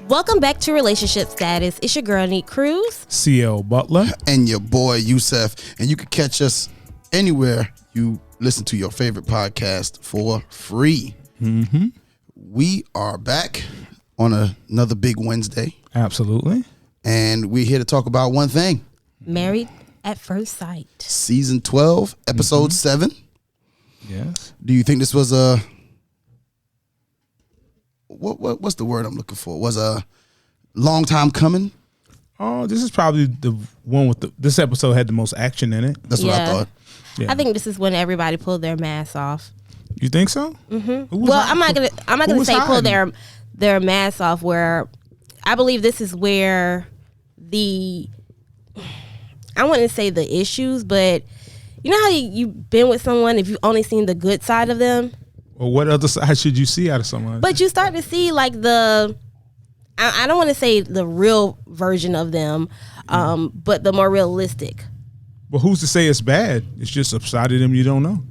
Welcome back to Relationship Status. It's your girl, Neat Cruz. CL Butler. And your boy, Yusef. And you can catch us anywhere you listen to your favorite podcast for free. Mm-hmm. We are back on another big Wednesday. Absolutely. And we're here to talk about one thing. Married at First Sight. Season 12, episode 7. Yes. Do you think this was a... What's the word I'm looking for? Was a long time coming? Oh, this is probably the one with this episode had the most action in it. That's what I thought. Yeah. I think this is when everybody pulled their masks off. You think so? Mm-hmm. Well, I'm not gonna say pull their masks off. Where I believe this is where I wouldn't say the issues, but you know how you've been with someone if you've only seen the good side of them. Well, what other side should you see out of someone? But you start to see like I don't want to say the real version of them, but the more realistic. Well, who's to say it's bad? It's just a side of them you don't know.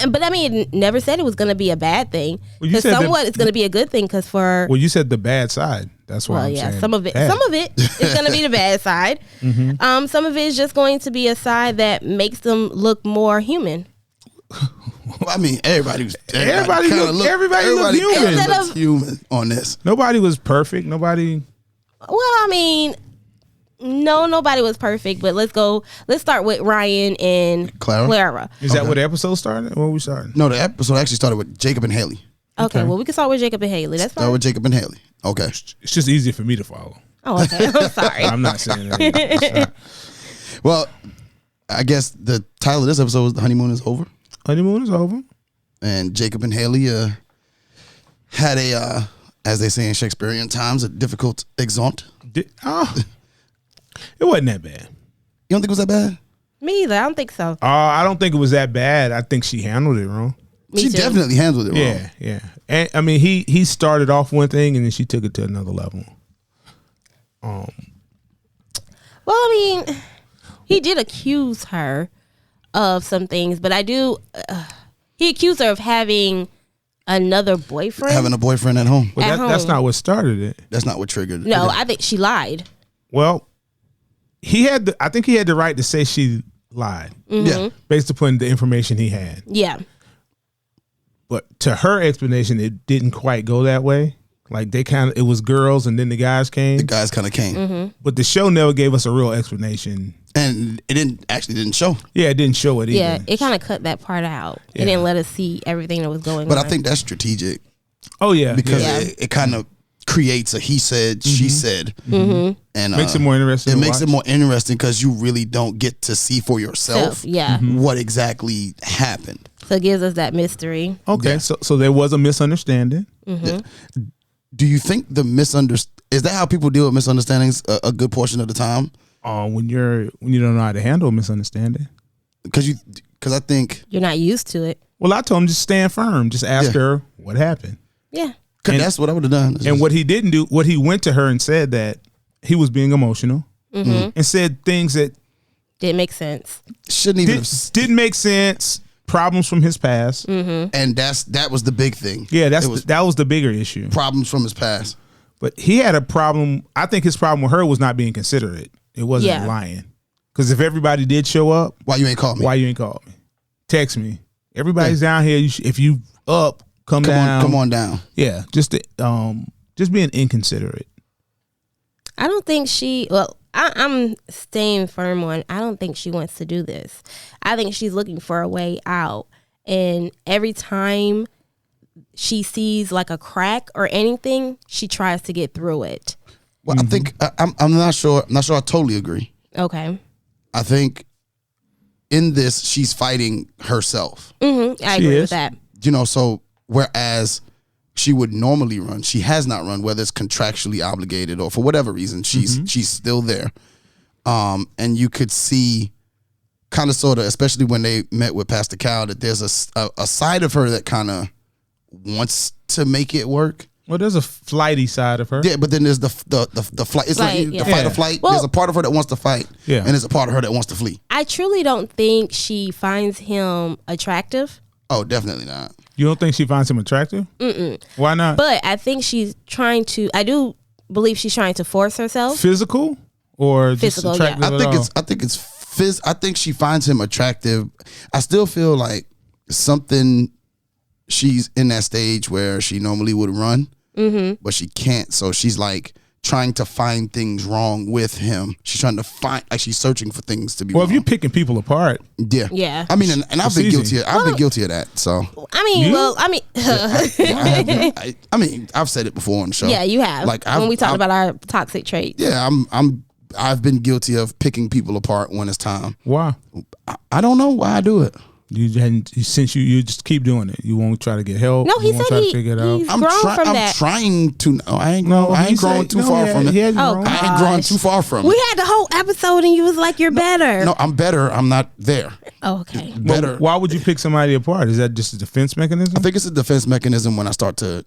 But I mean, it never said it was going to be a bad thing. Well, Because somewhat it's going to be a good thing. Because well, you said the bad side. That's why I'm saying. Some of it is going to be the bad side. Mm-hmm. Some of it is just going to be a side that makes them look more human. Well, I mean, everybody looked human on this. Nobody was perfect. Nobody. Well, I mean, no, nobody was perfect. But let's start with Ryan and Clara. Is that where the episode started? Where we started? No, the episode actually started with Jacob and Haley. Okay, well, we can start with Jacob and Haley. That's fine. Start with Jacob and Haley. Okay. It's just easier for me to follow. Oh, okay. I'm sorry. I'm not saying that. Well, I guess the title of this episode was "The Honeymoon is Over." Honeymoon is over. And Jacob and Haley had a, as they say in Shakespearean times, a difficult exeunt. It wasn't that bad. You don't think it was that bad? Me either. I don't think so. I don't think it was that bad. I think she handled it wrong. She definitely handled it wrong. Yeah. And I mean, he started off one thing and then she took it to another level. Well, I mean, he did accuse her of some things, but he accused her of having another boyfriend. Having a boyfriend at home. Well, that's not what started it. That's not what triggered it. No, I think she lied. Well, I think he had the right to say she lied. Mm-hmm. Yeah. Based upon the information he had. Yeah. But to her explanation, it didn't quite go that way. Like it was girls and then the guys came. The guys kind of came. Mm-hmm. But the show never gave us a real explanation. And it didn't show. Yeah, it didn't show it either. Yeah, it kind of cut that part out. Yeah. It didn't let us see everything that was going on. But I think that's strategic. Oh, yeah. Because it kind of creates a he said, she said. Mm-hmm. And makes it more interesting. It makes it more interesting because you really don't get to see for yourself what exactly happened. So it gives us that mystery. Okay, Yeah. so there was a misunderstanding. Mm-hmm. Yeah. Do you think is that how people deal with misunderstandings a good portion of the time? When you don't know how to handle a misunderstanding. Because I think You're not used to it. Well, I told him just stand firm. Just ask her what happened. Yeah. Because that's what I would have done. And what he didn't do, what he went to her and said that he was being emotional and said things that Didn't make sense. shouldn't even didn't make sense. Problems from his past. Mm-hmm. And that was the big thing. Yeah, that was the bigger issue. Problems from his past. But he had a problem. I think his problem with her was not being considerate. It wasn't lying. Because if everybody did show up, Why you ain't called me? Why you ain't called me? Text me. Everybody's down here. If you up, come down. Come on down. Yeah, just being inconsiderate. I don't think I'm staying firm on, I don't think she wants to do this. I think she's looking for a way out. And every time she sees like a crack or anything, she tries to get through it. Well, I think I'm not sure. I'm not sure I totally agree. Okay. I think in this she's fighting herself. Mm-hmm. I agree with that. So whereas she would normally run, she has not run, whether it's contractually obligated or for whatever reason, she's still there. And you could see kind of sort of, especially when they met with Pastor Cal, that there's a side of her that kind of wants to make it work. Well, there's a flighty side of her. Yeah, but then there's the flight. It's like the fight or flight. Well, there's a part of her that wants to fight, and there's a part of her that wants to flee. I truly don't think she finds him attractive. Oh, definitely not. You don't think she finds him attractive? Mm-mm. Why not? But I think she's trying to. I do believe she's trying to force herself? Physical or Physical, just attractive? yeah. I think she finds him attractive. I still feel like something. She's in that stage where she normally would run, but she can't. So she's like trying to find things wrong with him. She's trying to find, like she's searching for things to be wrong. If you're picking people apart, yeah. I mean, and I've been guilty. I've been guilty of that. So I mean, I mean, I've said it before on the show. yeah, you have. Like when we talked about our toxic traits. Yeah, I've been guilty of picking people apart when it's time. why? I don't know why I do it. Since you just keep doing it. You won't try to get help. No, he you won't said try to figure it out. he's grown from that. I'm trying to. No, I ain't growing too far from it. He hasn't Oh, grown. God. I ain't growing too far from We it. had the whole episode and you was like, you're better. No, I'm better. I'm not there. Oh, okay. Better. Why would you pick somebody apart? Is that just a defense mechanism? I think it's a defense mechanism when I start to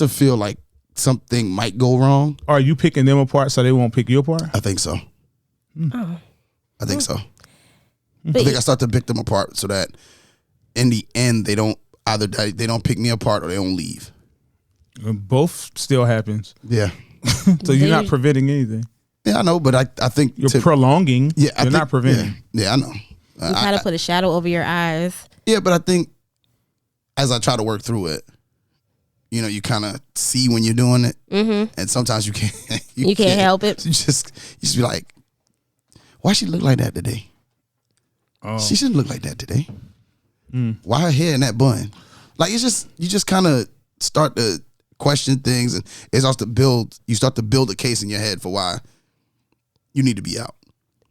feel like something might go wrong. Are you picking them apart so they won't pick you apart? I think so. Oh. I think so. But I think I start to pick them apart so that in the end they don't pick me apart or they don't leave. Both still happens. Yeah. So you're not preventing anything. Yeah, I know, but I think You're prolonging. Yeah, you're not preventing. Yeah, I know. you kind of put a shadow over your eyes. Yeah, but I think as I try to work through it, you kind of see when you're doing it, and sometimes you can't. You can't help it. You just be like, why she look like that today? Oh. She shouldn't look like that today. Why her hair in that bun? Like you just kind of start to question things, and it starts to build. You start to build a case in your head for why you need to be out,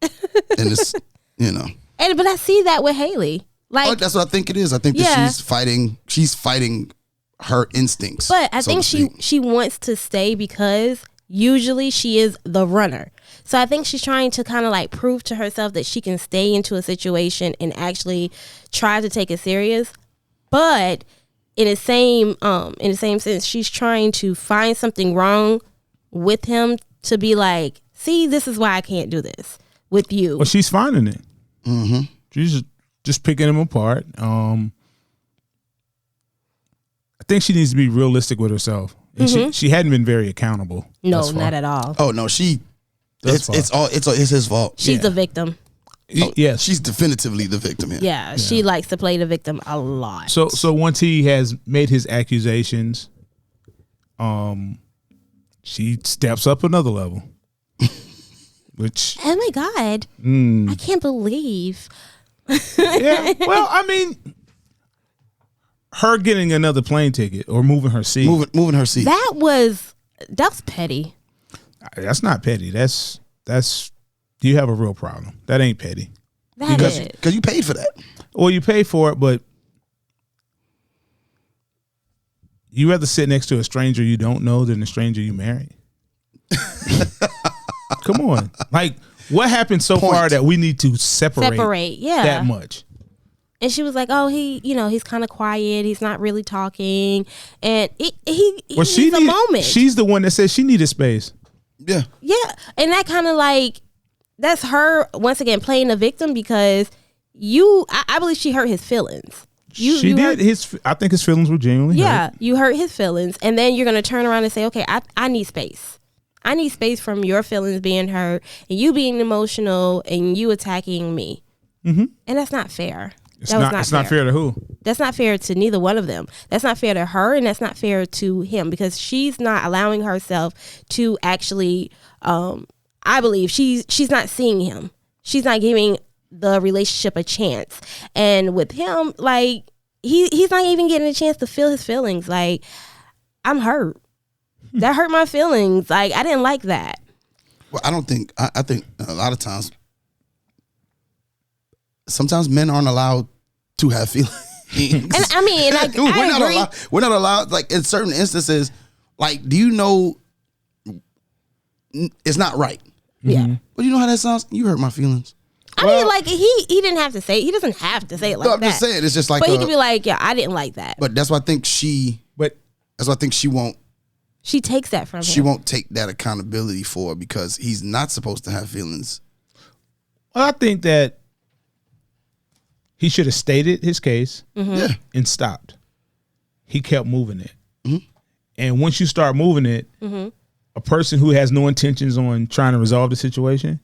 and it's But I see that with Haley. Like that's what I think it is. I think that she's fighting her instincts. But I so think to speak. she wants to stay because usually she is the runner. So I think she's trying to kind of like prove to herself that she can stay into a situation and actually try to take it serious. But in the same sense, she's trying to find something wrong with him to be like, see, this is why I can't do this with you. Well, she's finding it. Mm-hmm. She's just picking them apart. I think she needs to be realistic with herself. And she hadn't been very accountable. No, not at all. Oh no, it's his fault. She's the victim. Yes, She's definitively the victim here. Yeah, she likes to play the victim a lot. So once he has made his accusations, she steps up another level. Which oh my God, I can't believe. yeah, well, I mean, her getting another plane ticket or moving her seat. Moving her seat. That was petty. That's not petty. That's you have a real problem. That ain't petty. Because you paid for that. Well, you pay for it, but you rather sit next to a stranger you don't know than a stranger you marry. Come on. Like, what happened so far that we need to separate yeah, that much? And she was like, "Oh, he's kind of quiet. He's not really talking." And he needs a moment. She's the one that said she needed space. Yeah. Yeah, and that kind of like that's her once again playing the victim because I believe she hurt his feelings. She did. I think his feelings were genuinely hurt. You hurt his feelings, and then you're gonna turn around and say, "Okay, I need space. I need space from your feelings being hurt and you being emotional and you attacking me." Mm-hmm. And that's not fair. It's not fair to who? That's not fair to neither one of them. That's not fair to her, and that's not fair to him because she's not allowing herself to actually. I believe she's not seeing him. She's not giving the relationship a chance. And with him, like he's not even getting a chance to feel his feelings. Like, I'm hurt. That hurt my feelings. Like, I didn't like that. Well, I think a lot of times, sometimes men aren't allowed to have feelings. And I mean, like, I agree. We're not allowed, like, in certain instances, like, do you know it's not right? Yeah. But you know how that sounds? You hurt my feelings. I mean, like, he didn't have to say it. He doesn't have to say it like that. No, I'm just saying. It's just like, but he could be like, yeah, I didn't like that. But that's why I think she won't. She takes that from him. She won't take that accountability for it because he's not supposed to have feelings. Well, I think that he should have stated his case Yeah. and stopped. He kept moving it. And once you start moving it, a person who has no intentions on trying to resolve the situation,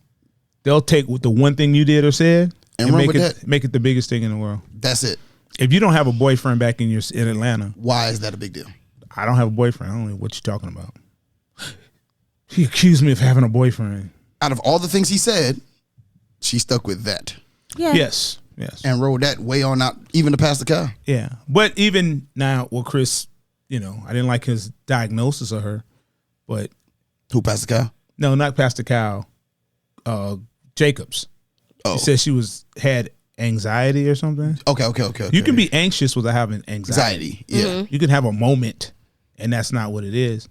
they'll take the one thing you did or said and make it the biggest thing in the world. That's it. If you don't have a boyfriend back in Atlanta, why is that a big deal? I don't have a boyfriend. I don't know what you're talking about. He accused me of having a boyfriend. Out of all the things he said, she stuck with that. Yeah. Yes. And rode that way on out, even to Pastor Cal. Yeah. But even now, well, Chris, I didn't like his diagnosis of her, but. Who, Pastor Cal? No, not Pastor Cal. Jacobs. Oh. He said she had anxiety or something. Okay. You can be anxious without having anxiety. Yeah. You can have a moment, and that's not what it is.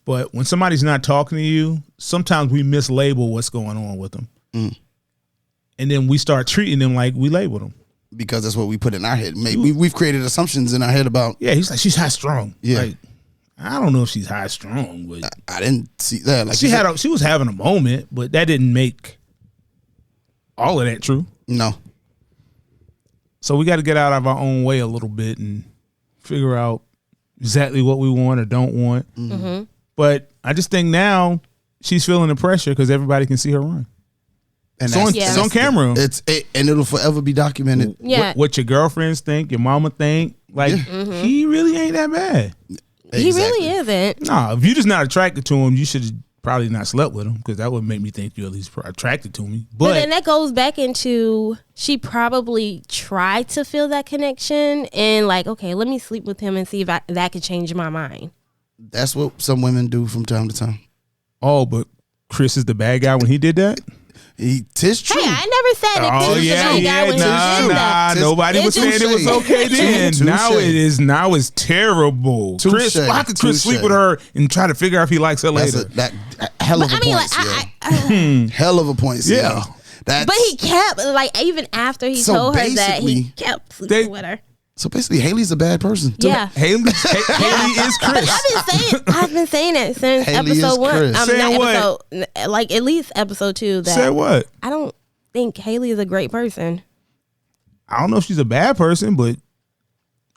But when somebody's not talking to you, sometimes we mislabel what's going on with them. And then we start treating them like we labeled them. Because that's what we put in our head. Maybe we've created assumptions in our head about. Yeah, he's like, she's high strung. Yeah. Like, I don't know if she's high strung, but I didn't see that. Like she was having a moment, but that didn't make all of that true. No. So we got to get out of our own way a little bit and figure out exactly what we want or don't want. But I just think now she's feeling the pressure because everybody can see her run. And it's on camera. And it'll forever be documented. Yeah. What your girlfriends think, your mama think. Like, he really ain't that bad. Exactly. He really isn't. Nah, if you're just not attracted to him, you should probably not slept with him because that would make me think you're at least attracted to me. But then that goes back into she probably tried to feel that connection and like, okay, let me sleep with him and see if that could change my mind. That's what some women do from time to time. Oh, but Chris is the bad guy when he did that? Tis true. Hey, I never said that Chris was the bad guy when he did that. Nobody was saying it was okay then. Now it's terrible. Chris, why could Chris sleep with her and try to figure out if he likes her later? That hell of a point. Hell of a point. Yeah. But he kept, like, even after he told her that, he kept sleeping with her. So basically, Haley's a bad person. Yeah, Haley is Chris. I've been saying it since Haley episode 1. Saying what? Like at least episode 2. That said what? I don't think Haley is a great person. I don't know if she's a bad person, but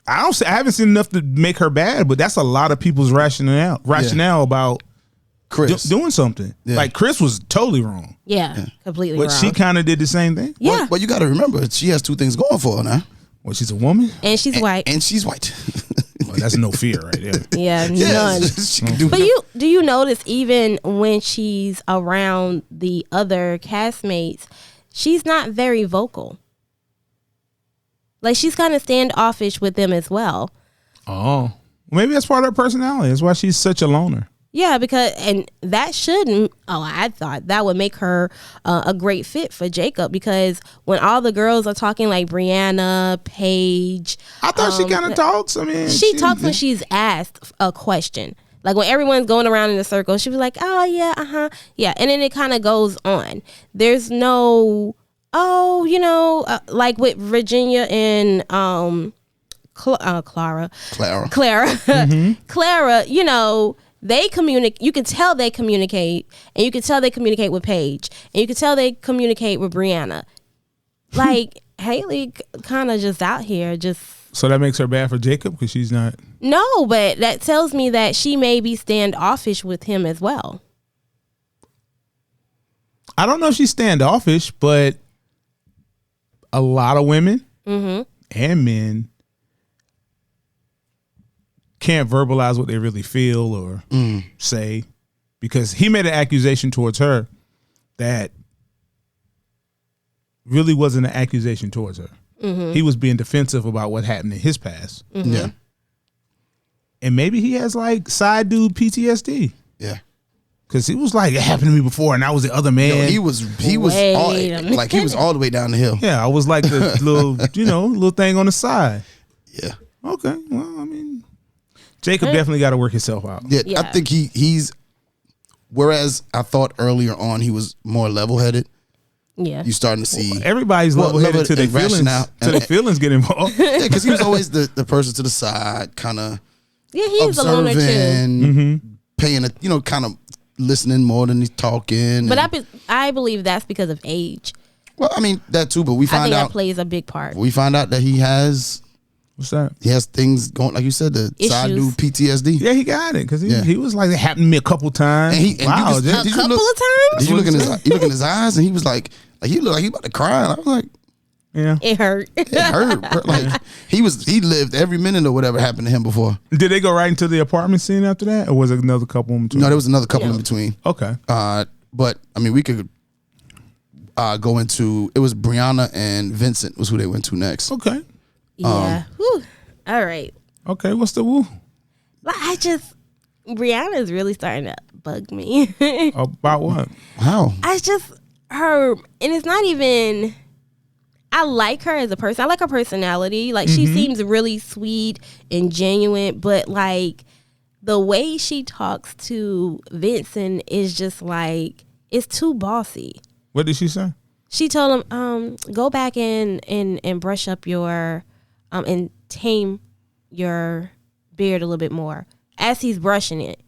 I haven't seen enough to make her bad. But that's a lot of people's rationale about Chris doing something. Yeah. Like Chris was totally wrong. Yeah. Completely but wrong. She kind of did the same thing. Yeah, but you got to remember, she has 2 things going for her now. Well, she's a woman and she's white. And she's white. Well, that's no fear right there. Yeah, none. But do you notice even when she's around the other castmates, she's not very vocal. Like she's kind of standoffish with them as well. Oh, maybe that's part of her personality. That's why she's such a loner. Yeah, and that shouldn't. Oh, I thought that would make her a great fit for Jacob because when all the girls are talking like Brianna, Paige, I thought she kind of talks. I mean, she talks when she's asked a question. Like when everyone's going around in a circle, she was like, "Oh yeah, yeah," and then it kind of goes on. There's no, like with Virginia and Clara, Clara, they communicate. You can tell they communicate, and you can tell they communicate with Paige, and you can tell they communicate with Brianna. Like Haley, kind of just out here, just. So that makes her bad for Jacob because she's not. No, but that tells me that she may be standoffish with him as well. I don't know if she's standoffish, but a lot of women and men can't verbalize what they really feel or say because he made an accusation towards her that really wasn't an accusation towards her. He was being defensive about what happened in his past. Yeah. And maybe he has like side dude PTSD. Yeah. Cause he was like, it happened to me before and I was the other man. Yo, he was all the way down the hill. Yeah, I was like the little, little thing on the side. Yeah. Okay. Well, I mean, Jacob definitely got to work himself out. Yeah. I think he's, whereas I thought earlier on he was more level-headed. Yeah. You starting to see. Everybody's level-headed till their feelings get involved. Yeah, because he was always the person to the side, kind of he's a loner too. Paying kind of listening more than he's talking. But I believe that's because of age. Well, I mean, that too, but I think that plays a big part. We find out that he has What's that? He has things going, like you said, the side dude PTSD. Yeah, he got it because he was like, it happened to me a couple times. And wow, a couple of times. Did you look in his eyes, and he was like he looked like he about to cry. And I was like, yeah, it hurt. It hurt. Bro. Like he lived every minute of whatever happened to him before. Did they go right into the apartment scene after that, or was it another couple in between? No, there was another couple in between. Okay. But I mean, we could go into. It was Brianna and Vincent was who they went to next. Okay. Yeah. Whew. All right. Okay. What's the woo? Brianna's really starting to bug me. About what? How? I just her, and it's not even. I like her as a person. I like her personality. Like she seems really sweet and genuine, but like the way she talks to Vincent is just like it's too bossy. What did she say? She told him, go back and brush up your and tame your beard a little bit more as he's brushing it.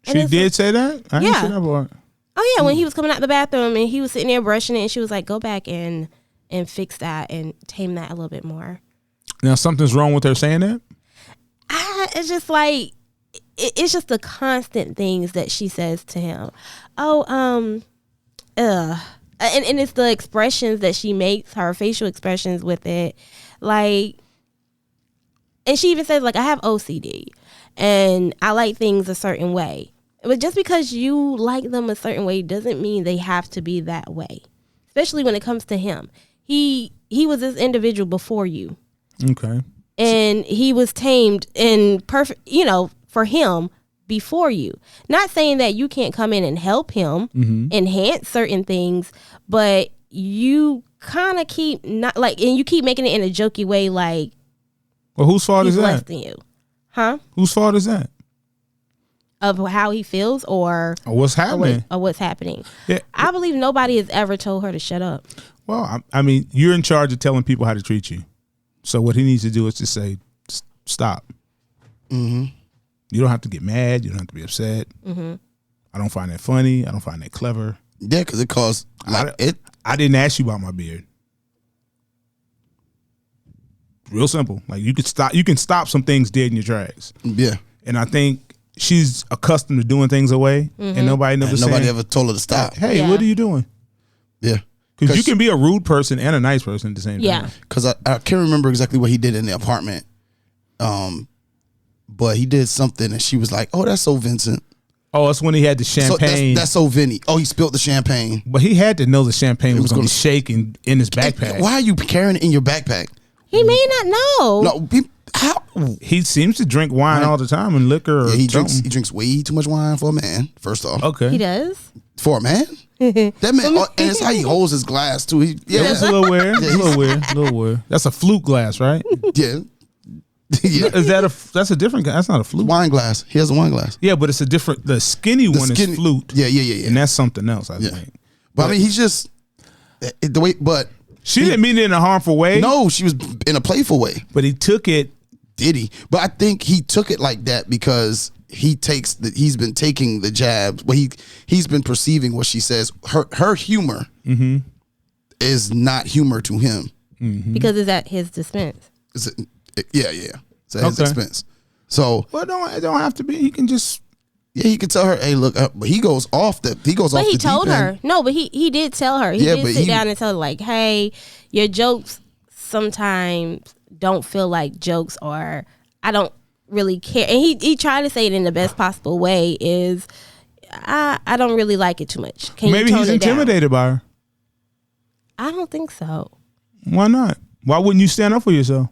And she did say that? I didn't see that part. Oh yeah, when he was coming out the bathroom and he was sitting there brushing it, and she was like, go back and fix that and tame that a little bit more. Now something's wrong with her saying that? It's just like it's just the constant things that she says to him. And it's the expressions that she makes, her facial expressions with it. Like, and she even says, like, I have OCD and I like things a certain way. But just because you like them a certain way doesn't mean they have to be that way. Especially when it comes to him. He was this individual before you. Okay. And he was tamed and perfect, for him before you. Not saying that you can't come in and help him enhance certain things, but you kind of keep and you keep making it in a jokey way, like, well, whose fault is that? Less than you, huh? Whose fault is that? Of how he feels, or what's happening? Or what's happening? Yeah. I believe nobody has ever told her to shut up. Well, I mean, you're in charge of telling people how to treat you. So what he needs to do is just say, stop. Mm-hmm. You don't have to get mad. You don't have to be upset. Mm-hmm. I don't find that funny. I don't find that clever. Yeah, because it caused I didn't ask you about my beard. Real simple. Like you can stop some things dead in your tracks. Yeah. And I think she's accustomed to doing things away, and nobody ever told her to stop. Hey, what are you doing? Yeah. Because you can be a rude person and a nice person at the same time. Yeah. Because I can't remember exactly what he did in the apartment. But he did something and she was like, oh, that's so Vincent. Oh, that's when he had the champagne. That's so Vinny. Oh, he spilled the champagne. But he had to know the champagne was going to shake in his backpack. Why are you carrying it in your backpack? He may not know. No, how? He seems to drink wine all the time and liquor. Yeah, he drinks way too much wine for a man, first off. Okay. He does? For a man? That man, and it's how he holds his glass, too. It's a little weird. A little weird. That's a flute glass, right? Yeah. Yeah. That's a different glass? That's not a flute. Wine glass. He has a wine glass. Yeah, but it's a different, the skinny one is flute. Yeah. And that's something else, I think. But I mean, he's just, the way, but. She didn't mean it in a harmful way. No, she was in a playful way. But he took it. Did he? But I think he took it like that because he's been taking the jabs. Well, he's been perceiving what she says. Her humor is not humor to him. Mm-hmm. Because it's at his dispense. Yeah. It's at his expense. So, well, it don't have to be. He can just. Yeah, he could tell her, "Hey, look," but he goes off the. He goes off. But he told her. No, but he did tell her. He did sit down and tell her, like, "Hey, your jokes sometimes don't feel like jokes, or I don't really care." And he tried to say it in the best possible way. Is I don't really like it too much. Maybe he's intimidated by her. I don't think so. Why not? Why wouldn't you stand up for yourself?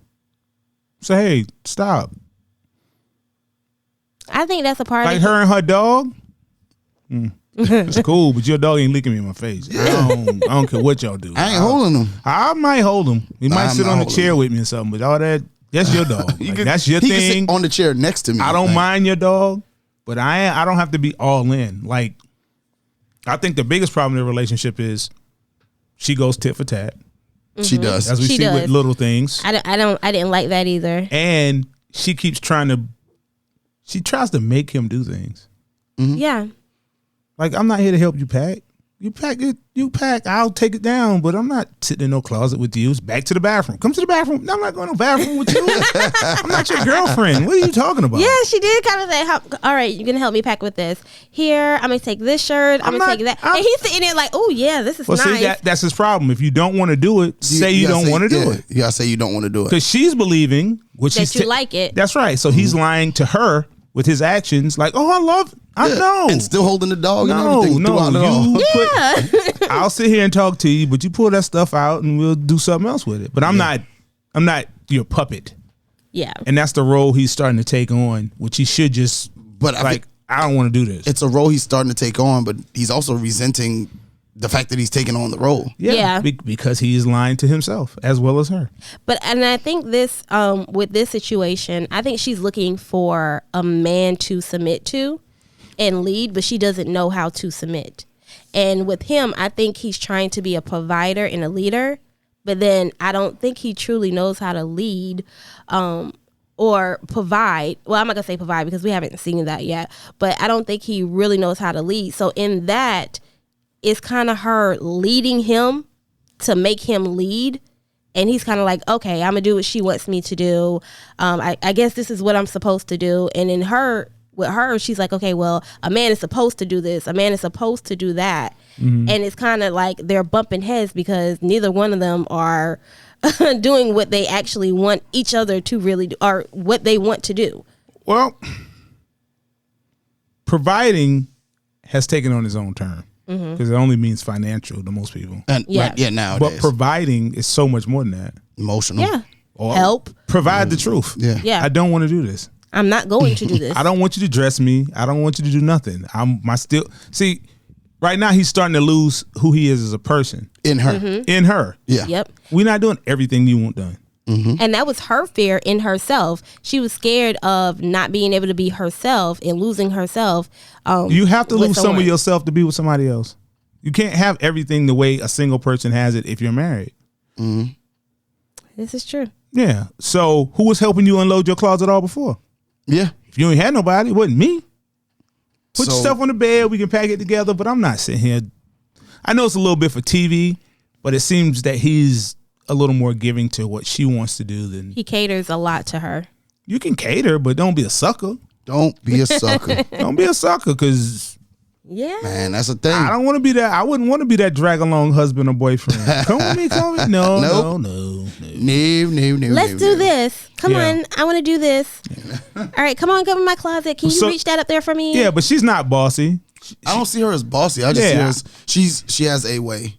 Say, hey, stop. I think that's a part like of her and her dog. It's cool, but your dog ain't licking me in my face. I don't care what y'all do. I ain't holding him. I might hold him. He might sit on the chair with me or something, but all that's your dog. That's your thing. He can sit on the chair next to me. I don't mind your dog, but I don't have to be all in. Like, I think the biggest problem in the relationship is she goes tit for tat. Mm-hmm. She does. As we see with little things. I didn't like that either. And she keeps trying to make him do things. Mm-hmm. Yeah. Like, I'm not here to help you pack. You pack it. You pack. I'll take it down, but I'm not sitting in no closet with you. It's back to the bathroom. Come to the bathroom. No, I'm not going to the bathroom with you. I'm not your girlfriend. What are you talking about? Yeah, she did kind of say, all right, you're going to help me pack with this. Here, I'm going to take this shirt. I'm going to take that. And he's sitting there like, oh, yeah, this is nice. See, that's his problem. If you don't want to do it, say you don't want to do it. You got to say you don't want to do it. Because she's believing that you like it. That's right. So he's lying to her with his actions like, oh, I love it. I know. And still holding the dog and everything throughout it all. Yeah. I'll sit here and talk to you, but you pull that stuff out and we'll do something else with it. But I'm not your puppet. Yeah. And that's the role he's starting to take on, which he should just, I don't want to do this. It's a role he's starting to take on, but he's also resenting the fact that he's taking on the role. Yeah. Because he is lying to himself as well as her. And I think this, with this situation, I think she's looking for a man to submit to and lead, but she doesn't know how to submit. And with him, I think he's trying to be a provider and a leader, but then I don't think he truly knows how to lead or provide. Well, I'm not going to say provide because we haven't seen that yet, but I don't think he really knows how to lead. So in that, it's kind of her leading him to make him lead. And he's kind of like, okay, I'm going to do what she wants me to do. I guess this is what I'm supposed to do. And with her, she's like, okay, well, a man is supposed to do this. A man is supposed to do that. Mm-hmm. And it's kind of like they're bumping heads because neither one of them are doing what they actually want each other to really do, or what they want to do. Well, providing has taken on its own term because it only means financial to most people. And nowadays. But providing is so much more than that. Emotional. Yeah. Or help. Provide the truth. Yeah. I don't want to do this. I'm not going to do this. I don't want you to dress me. I don't want you to do nothing. See, right now he's starting to lose who he is as a person. In her. Mm-hmm. In her. Yeah. Yep. We're not doing everything you want done. Mm-hmm. And that was her fear in herself. She was scared of not being able to be herself and losing herself. You have to lose someone. some of yourself to be with somebody else. You can't have everything the way a single person has it if you're married. Mm-hmm. This is true. Yeah. So who was helping you unload your closet all before? Yeah. If you ain't had nobody, it wasn't me. Put your stuff on the bed. We can pack it together. But I'm not sitting here. I know it's a little bit for TV, but it seems that he's a little more giving to what she wants to do than he caters a lot to her. You can cater, but don't be a sucker. Don't be a sucker. Don't be a sucker, because man, that's a thing. I don't want to be that. I wouldn't want to be that drag along husband or boyfriend. Come with me. No, nope. no. Let's do this. Come on, I want to do this. All right, come on, go in my closet. Can you reach that up there for me? Yeah, but she's not bossy. I don't see her as bossy. I just see her as she has a way.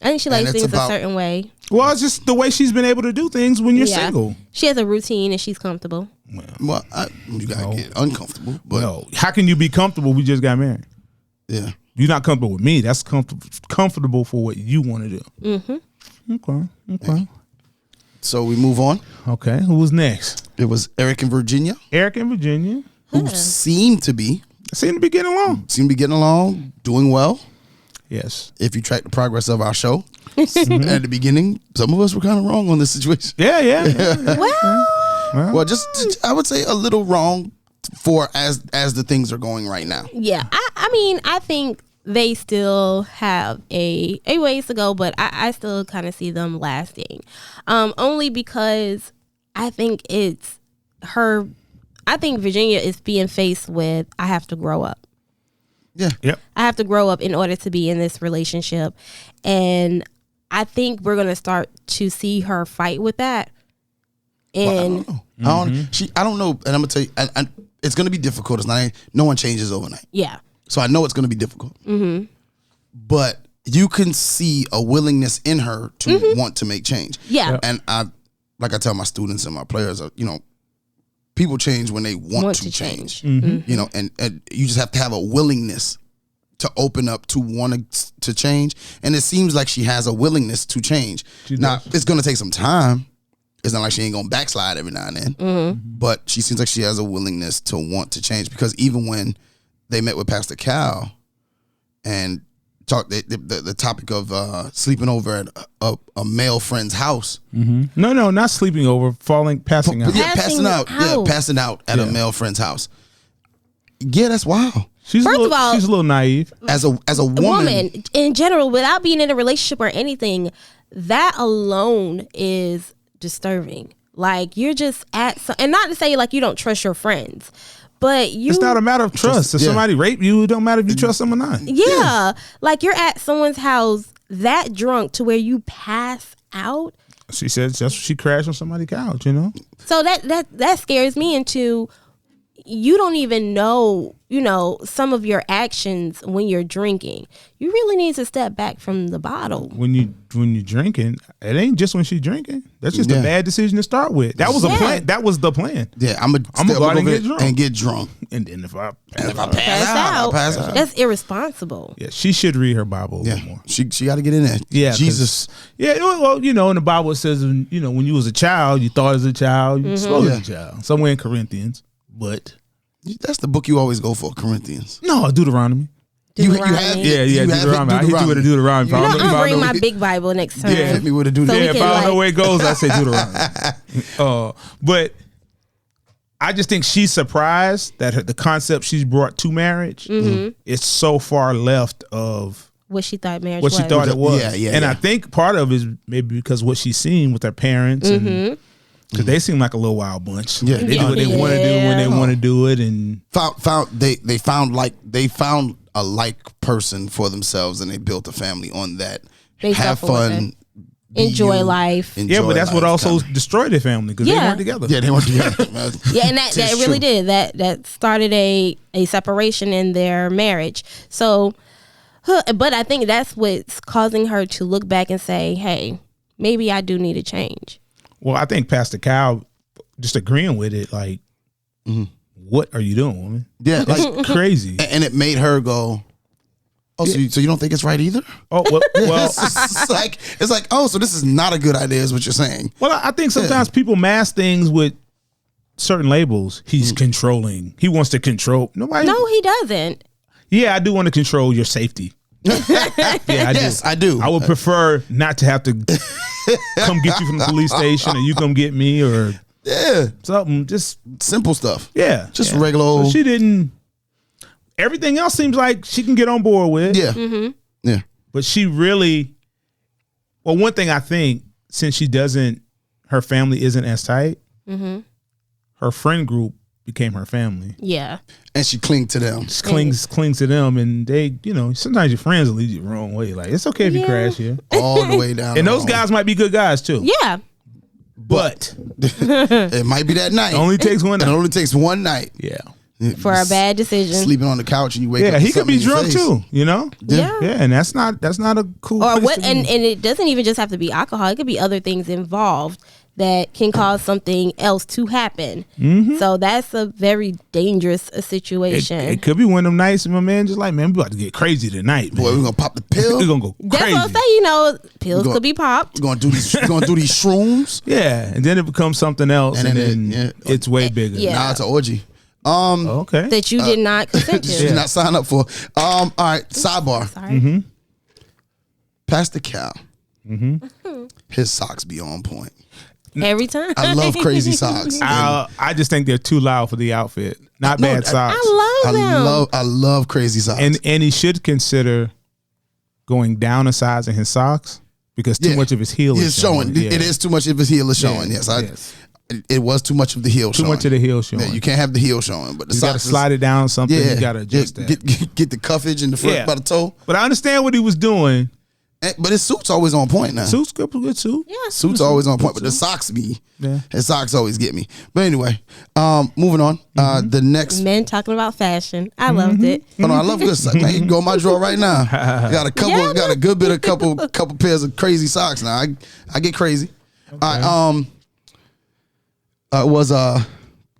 I think she likes things a certain way. Well, it's just the way she's been able to do things when you're single. She has a routine and she's comfortable. Well, you gotta get uncomfortable. But no, how can you be comfortable? We just got married. Yeah, you're not comfortable with me. That's comfortable for what you want to do. Mm-hmm. Okay. So we move on. Okay, who was next? It was Eric in Virginia. Who seemed to be getting along. Doing well. Yes. If you track the progress of our show, at the beginning, some of us were kind of wrong on this situation. Yeah. Well, just I would say a little wrong for as the things are going right now. Yeah, I mean, I think they still have a ways to go, but I still kind of see them lasting. Only because I think it's her. I think Virginia is being faced with, I have to grow up. Yeah. Yep. I have to grow up in order to be in this relationship. And I think we're going to start to see her fight with that. And I don't know. And I'm going to tell you, it's going to be difficult. It's not, no one changes overnight. Yeah. So I know it's going to be difficult. Mm-hmm. But you can see a willingness in her to want to make change. Yeah. And like I tell my students and my players, people change when they want to change. Mm-hmm. And you just have to have a willingness to open up to want to change. And it seems like she has a willingness to change. Now, it's going to take some time. It's not like she ain't going to backslide every now and then. Mm-hmm. But she seems like she has a willingness to want to change, because even when they met with Pastor Cal and talked the topic of sleeping over at a male friend's house. Mm-hmm. No, not sleeping over, passing out. Yeah, passing out. Yeah, passing out at a male friend's house. Yeah, that's wild. She's First of all, she's a little naive. As a woman, in general, without being in a relationship or anything, that alone is disturbing. Like, you're just and not to say like you don't trust your friends, but It's not a matter of trust. If somebody rape you, it don't matter if you trust them or not. Yeah, like you're at someone's house that drunk to where you pass out. She said that's what she crashed on somebody's couch, you know? So that scares me into, you don't even know, some of your actions when you're drinking. You really need to step back from the bottle. When you're drinking, it ain't just when she's drinking. That's just a bad decision to start with. That was a plan. That was the plan. Yeah, I'm gonna go out and get drunk. And then if I pass out, that's irresponsible. Yeah, she should read her Bible a little more. She got to get in there. Yeah, Jesus. Yeah, well, in the Bible it says, when you was a child, you thought as a child, you spoke as a child. Somewhere in Corinthians, but that's the book you always go for, Corinthians. No, Deuteronomy. You have Deuteronomy. I hit you with a Deuteronomy. I'm gonna bring my big Bible next time. Yeah, hit me with a Deuteronomy. If I don't know where it goes, I say Deuteronomy. But I just think she's surprised that the concept she's brought to marriage is so far left of what she thought marriage what was. she thought it was. Yeah. And I think part of it is maybe because what she's seen with her parents and because they seem like a little wild bunch. Yeah, they do what they want to do when they want to do it, and they found a like person for themselves, and they built a family on that. Have fun, enjoy life. But that's what also destroyed their family because they weren't together. Yeah, they weren't together. And that really did. That started a separation in their marriage. So, but I think that's what's causing her to look back and say, "Hey, maybe I do need a change." Well, I think Pastor Cal just agreeing with it, like, what are you doing, woman? Yeah, like crazy. And it made her go, oh, so you don't think it's right either? Oh, well it's like, oh, so this is not a good idea is what you're saying. Well, I think sometimes people mask things with certain labels. He's controlling. He wants to control. Nobody. No, he doesn't. Yeah, I do want to control your safety. I do. I would prefer not to have to come get you from the police station, or you come get me, or something. Just simple stuff. Yeah, just regular old. So she didn't. Everything else seems like she can get on board with. Yeah, yeah. But she really. Well, one thing I think, since her family isn't as tight. Her friend group became her family. Yeah. And she clings to them. Just clings to them, and they, sometimes your friends will lead you the wrong way. Like, it's okay if you crash here. All the way down. And those guys might be good guys too. Yeah. But it might be that night. It only takes one night. It only takes one night. Yeah. For a bad decision. Sleeping on the couch and you wake up. Yeah, he could be drunk too, Yeah. Yeah, and that's not a cool or place what to be. and it doesn't even just have to be alcohol. It could be other things involved that can cause something else to happen. So that's a very dangerous situation. It could be one of them nights, and my man just like, man, we about to get crazy tonight, man. Boy, we're gonna pop the pill. We're gonna go crazy. That's what I'm saying, pills could be popped. We're gonna do these shrooms. Yeah, and then it becomes something else, and then it's way bigger. Yeah. Nah, it's an orgy. Okay. That you did not consent to. She did not sign up for. All right, sidebar. Sorry. Pastor Cal. His socks be on point. Every time. I love crazy socks. I just think they're too loud for the outfit. Not bad socks. I love them. I love crazy socks. And he should consider going down a size in his socks because too much of his heel is showing. It is too much of his heel is showing. Yes. It was too much of the heel showing. Too much of the heel showing. Yeah, you can't have the heel showing, but the you socks got to slide it down something. You got to adjust that. Get the cuffage in the front by the toe. But I understand what he was doing. But his suit's always on point now. Suit's good suit. Yeah. Suit's always on point, but the socks his socks always get me. But anyway, moving on. The next men talking about fashion. I loved it. Oh, no, I love good socks. Man, you can go in my drawer right now. Got a good bit of couple pairs of crazy socks now. I get crazy. Okay. All right, it was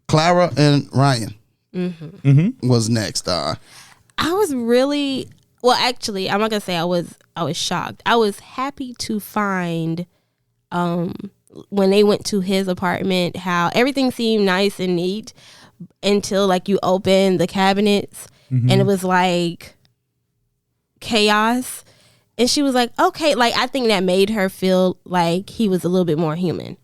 Clara and Ryan was next. I was really actually, I'm not gonna say I was shocked. I was happy to find when they went to his apartment how everything seemed nice and neat until like you open the cabinets and it was like chaos. And she was like, okay, like I think that made her feel like he was a little bit more human.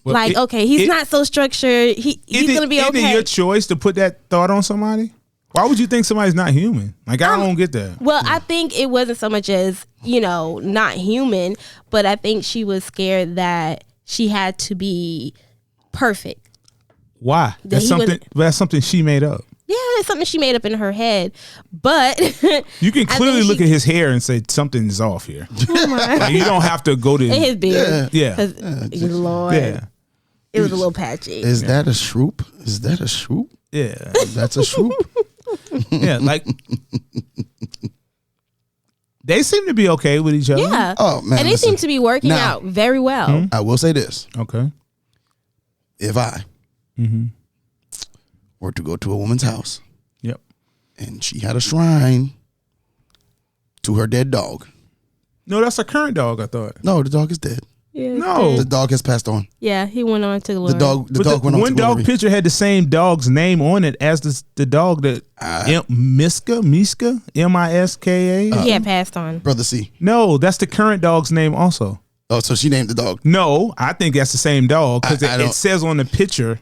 Well, he's not so structured. He's gonna be okay. Is it your choice to put that thought on somebody? Why would you think somebody's not human? Like, I don't get that. Well, I think it wasn't so much as, not human, but I think she was scared that she had to be perfect. Why? That's something she made up. Yeah, it's something she made up in her head. But you can clearly look at his hair and say something's off here. Like, you don't have to go to his beard. Yeah. Lord. Yeah. It was a little patchy. Is that a shroop? Is that a shroop? Yeah. That's a shroop? Yeah, like they seem to be okay with each other. Yeah. Oh man. And they seem to be working out very well. I will say this. Okay. If I were to go to a woman's house, yep, and she had a shrine to her dead dog. No, that's a current dog, I thought. No, the dog is dead. Yeah, no. The dog has passed on. Yeah, he went on to glory. The dog went on to glory. One dog picture had the same dog's name on it as the dog that Miska, M-I-S-K-A. He had passed on. Brother C. No, that's the current dog's name also. Oh, so she named the dog. No, I think that's the same dog because it says on the picture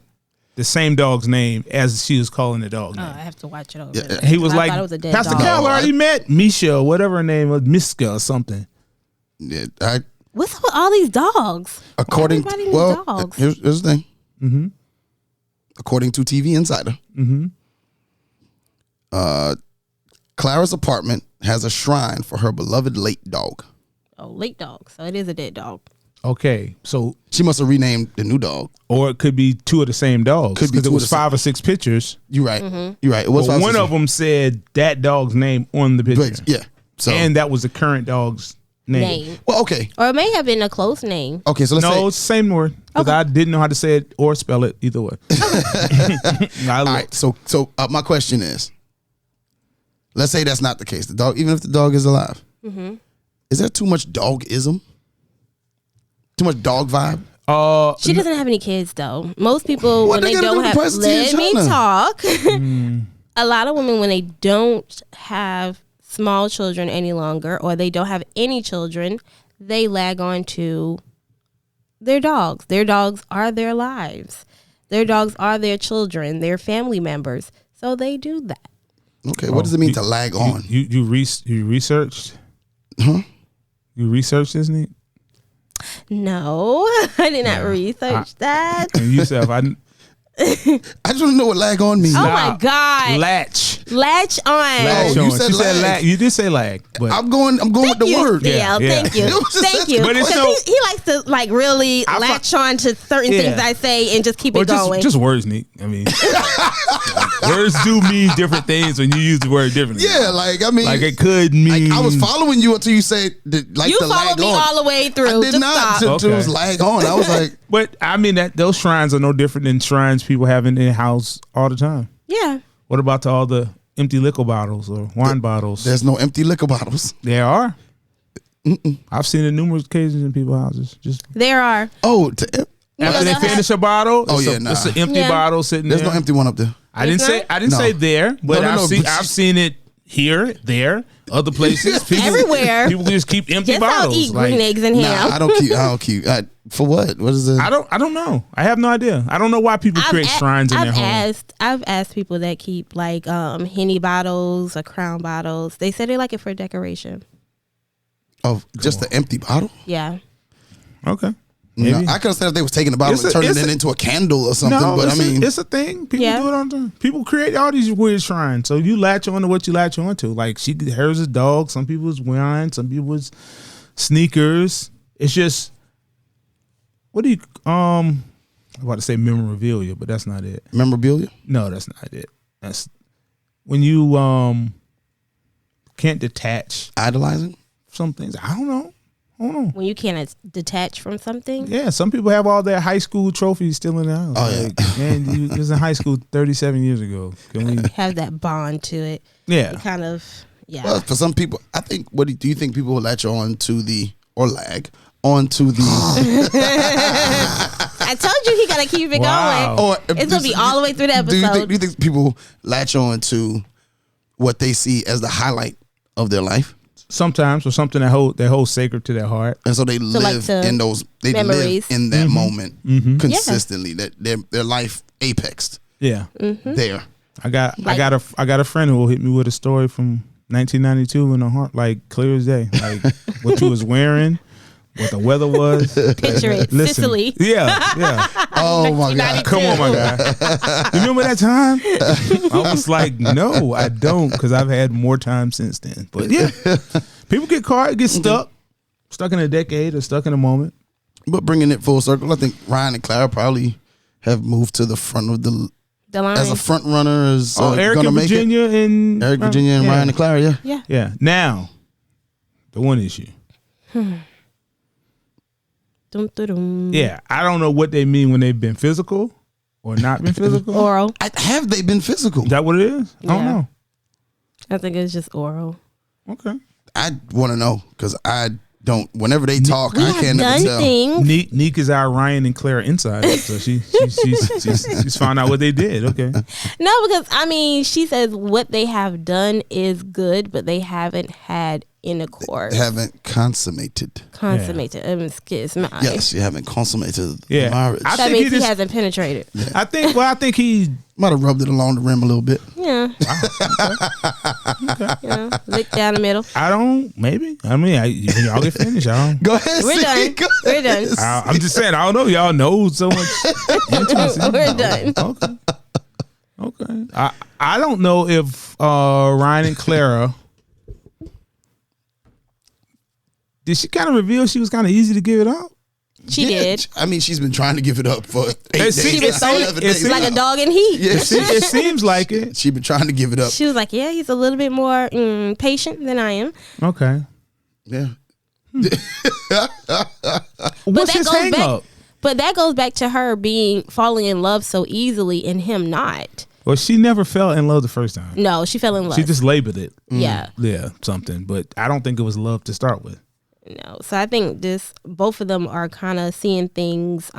the same dog's name as she was calling the dog name. I have to watch it over. Yeah. He was like, it was a dead Pastor dog. Cal already met Misha, whatever her name was, Miska or something. Yeah, What's up with all these dogs? according Everybody needs well, dogs. here's the thing. Mm-hmm. According to TV Insider, Clara's apartment has a shrine for her beloved late dog. Oh, late dog. So it is a dead dog. Okay, so She must have renamed the new dog. or it could be two of the same dogs. Could be because it two was of the 5 or 6 pictures. You're right. Mm-hmm. You're right. It was But five, one six, of them said that dog's name on the picture. but, yeah. So And that was the current dog's name. well, okay. Or it may have been a close name. Okay, so let's No, say it's the same word. Because I didn't know how to say it or spell it either way. all right. So my question is, let's say that's not the case. The dog, even if the dog is alive, is there too much dogism? Too much dog vibe? She doesn't have any kids though. Most people What when they they gotta don't do have with the president let me in China? talk. A lot of women when they don't have small children any longer or they don't have any children, they lag on to their dogs. Their dogs are their lives. Their dogs are their children, their family members. So they do that. Okay, what does it mean to lag on? You researched? Huh? You researched this, Nick? No, I did not research that. And you said, I just want to know what lag on means. Oh my God. latch. Latch on. Latch you on. said She said lag. lag. You did say lag. But I'm going with the Thank you, word. Theo. Yeah, Thank yeah. you. It was just Thank such a you. But it's Because so- he likes to like really latch on to certain Yeah. things I say and just keep or it going. just words, Nick. I mean, words do mean different things when you use the word differently. Yeah, like I mean, Like it could mean. I was following you until you said like you the lag followed me on. all the way through. I did Just not stop. till it was Okay. lag on. I was like, But I mean that those shrines are no different than shrines people have in their house all the time. Yeah. What about all the empty liquor bottles or wine bottles? there's no empty liquor bottles. There are. I've seen it numerous occasions in people's houses. Just There are. Oh, after they they'll finish a bottle, Oh, it's yeah, a, nah. it's an empty Yeah. bottle sitting there's there. no empty one up there. I didn't It's say not? I didn't No. say there, but No, but I've seen it here, there, other places. People, Everywhere. People just keep empty Guess bottles. I'll eat Like, green eggs and ham. Nah, I don't keep. For what? What is it? I don't know. I have no idea. I don't know why people create shrines in their home. I've asked people that keep like Henny bottles or Crown bottles. They say they like it for decoration. Oh, just the empty bottle? Yeah. Okay. No, Maybe. I could understand if they was taking the bottle and turning it into a candle or something. No, but I it's mean, it's a thing. People Yeah. do it all the time. People create all these weird shrines. So you latch on to what you latch on to. Like hers is dog. Some people's wine. Some people's sneakers. It's just, what do you I'm about to say memorabilia, but that's not it. memorabilia. No, that's not it. That's when you can't detach Idolizing. some things. I don't know. When you can't detach from something. Yeah, some people have all their high school trophies still in the house. Oh, yeah. Like, man, you was in high school 37 years ago. Can we? Have that bond to it. Yeah. It kind of, yeah. Well, for some people, I think. What do you think people will latch on to lag onto the? I told you he got to keep it Wow. going. Or It's going to be all the way through the Do you episode. think people latch on to what they see as the highlight of their life, Sometimes, or something that holds sacred to their heart. and so they live in those? They memories. live in that moment consistently. That their life apexed Yeah. there. I got a friend who will hit me with a story from 1992 in the heart, like clear as day, like what you was wearing, what the weather was. Picture it, Listen, Sicily. Yeah. Oh my God! Come on, my guy. You remember that time? I was like, no, I don't, because I've had more time since then. But yeah, people get caught, get stuck in a decade or stuck in a moment. But bringing it full circle, I think Ryan and Clara probably have moved to the front of the line as a front runner. As Eric gonna and make Virginia it. and Eric, Virginia, and Ryan and Clara. Yeah. Now, the one issue. Dum, dum, dum. Yeah, I don't know what they mean when they've been physical or not been physical. Oral. Have they been physical? Is that what it is? I don't know. I think it's just oral. Okay. I want to know because I don't. Whenever they talk, I can't never tell. Things. Neek is our Ryan and Claire insider, so she's found out what they did. Okay. No, because I mean, she says what they have done is good, but they haven't had intercourse. They haven't consummated. Yes, you haven't consummated the marriage. That means he hasn't penetrated. Yeah. I think he might have rubbed it along the rim a little bit. Yeah. Okay. Yeah. Lick down the middle. I don't. Maybe. I mean, y'all get finished. I don't. Go ahead. We're done. We're done. I'm just saying. I don't know. Y'all know so much intimacy. We're done. Okay. I don't know if Ryan and Clara. Did she kind of reveal she was kind of easy to give it up? She did. I mean, she's been trying to give it up for 8 days. She was so 11 days like now. a dog in heat. Yeah, It seems like it. She's been trying to give it up. She was like, yeah, he's a little bit more patient than I am. Okay. Yeah. What's his hang up? But that goes back to her falling in love so easily and him not. Well, she never fell in love the first time. No, she fell in love. She just labeled it. Yeah. Yeah, something. But I don't think it was love to start with. No. So I think both of them are kind of seeing things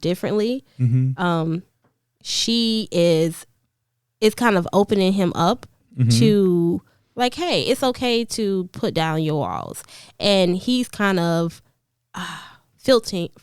differently. Mm-hmm. She is kind of opening him up to like, hey, it's okay to put down your walls. And he's kind of filtering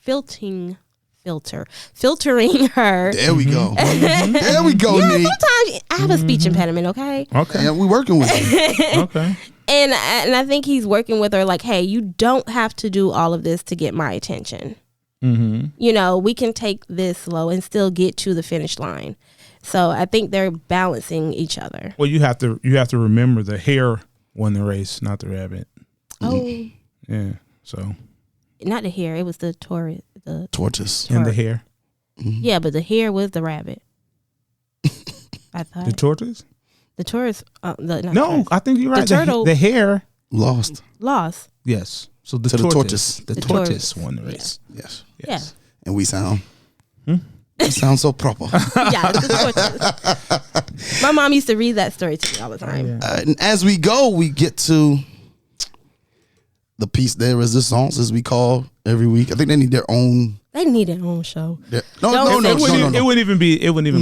her. There we go. There we go, Yeah, Nick. sometimes I have a speech impediment, okay? Okay. Yeah, we working with you. Okay. And I think he's working with her like, hey, you don't have to do all of this to get my attention. Mm-hmm. You know, we can take this slow and still get to the finish line. So I think they're balancing each other. Well, you have to remember the hare won the race, not the rabbit. Oh, Yeah. So. not the hare. It was the tortoise. The Tortoise. And the hare. yeah, but the hare was the rabbit. I thought The tortoise? the tortoise. No, I think you're right. The turtle The hare. Lost. lost. Yes. So the To the tortoise. tortoise. The tortoise won the race. Yes. Yes. And we sound. We sound so proper. Yeah, the tortoise. My mom used to read that story to me all the time. And as we go, we get to the piece de resistance, as we call every week. I think they need their own. They need their own show. No. It wouldn't even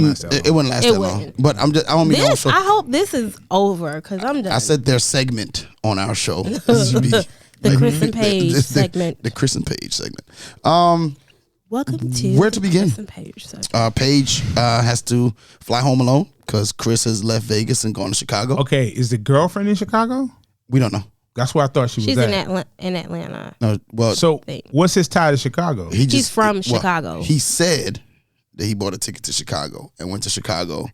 last that long. It wouldn't last It that long. wouldn't. But I don't mean our show. I hope this is over because I'm done. I said their segment on our show. This should be the Chris and Paige segment. The Chris and Paige segment. Welcome to Where to begin? Chris and Paige segment. Paige has to fly home alone because Chris has left Vegas and gone to Chicago. Okay, is the girlfriend in Chicago? We don't know. That's where I thought she was She's at. in Atlanta. No, well, So Thing. what's his tie to Chicago? He's from Chicago. He said that he bought a ticket to Chicago and went to Chicago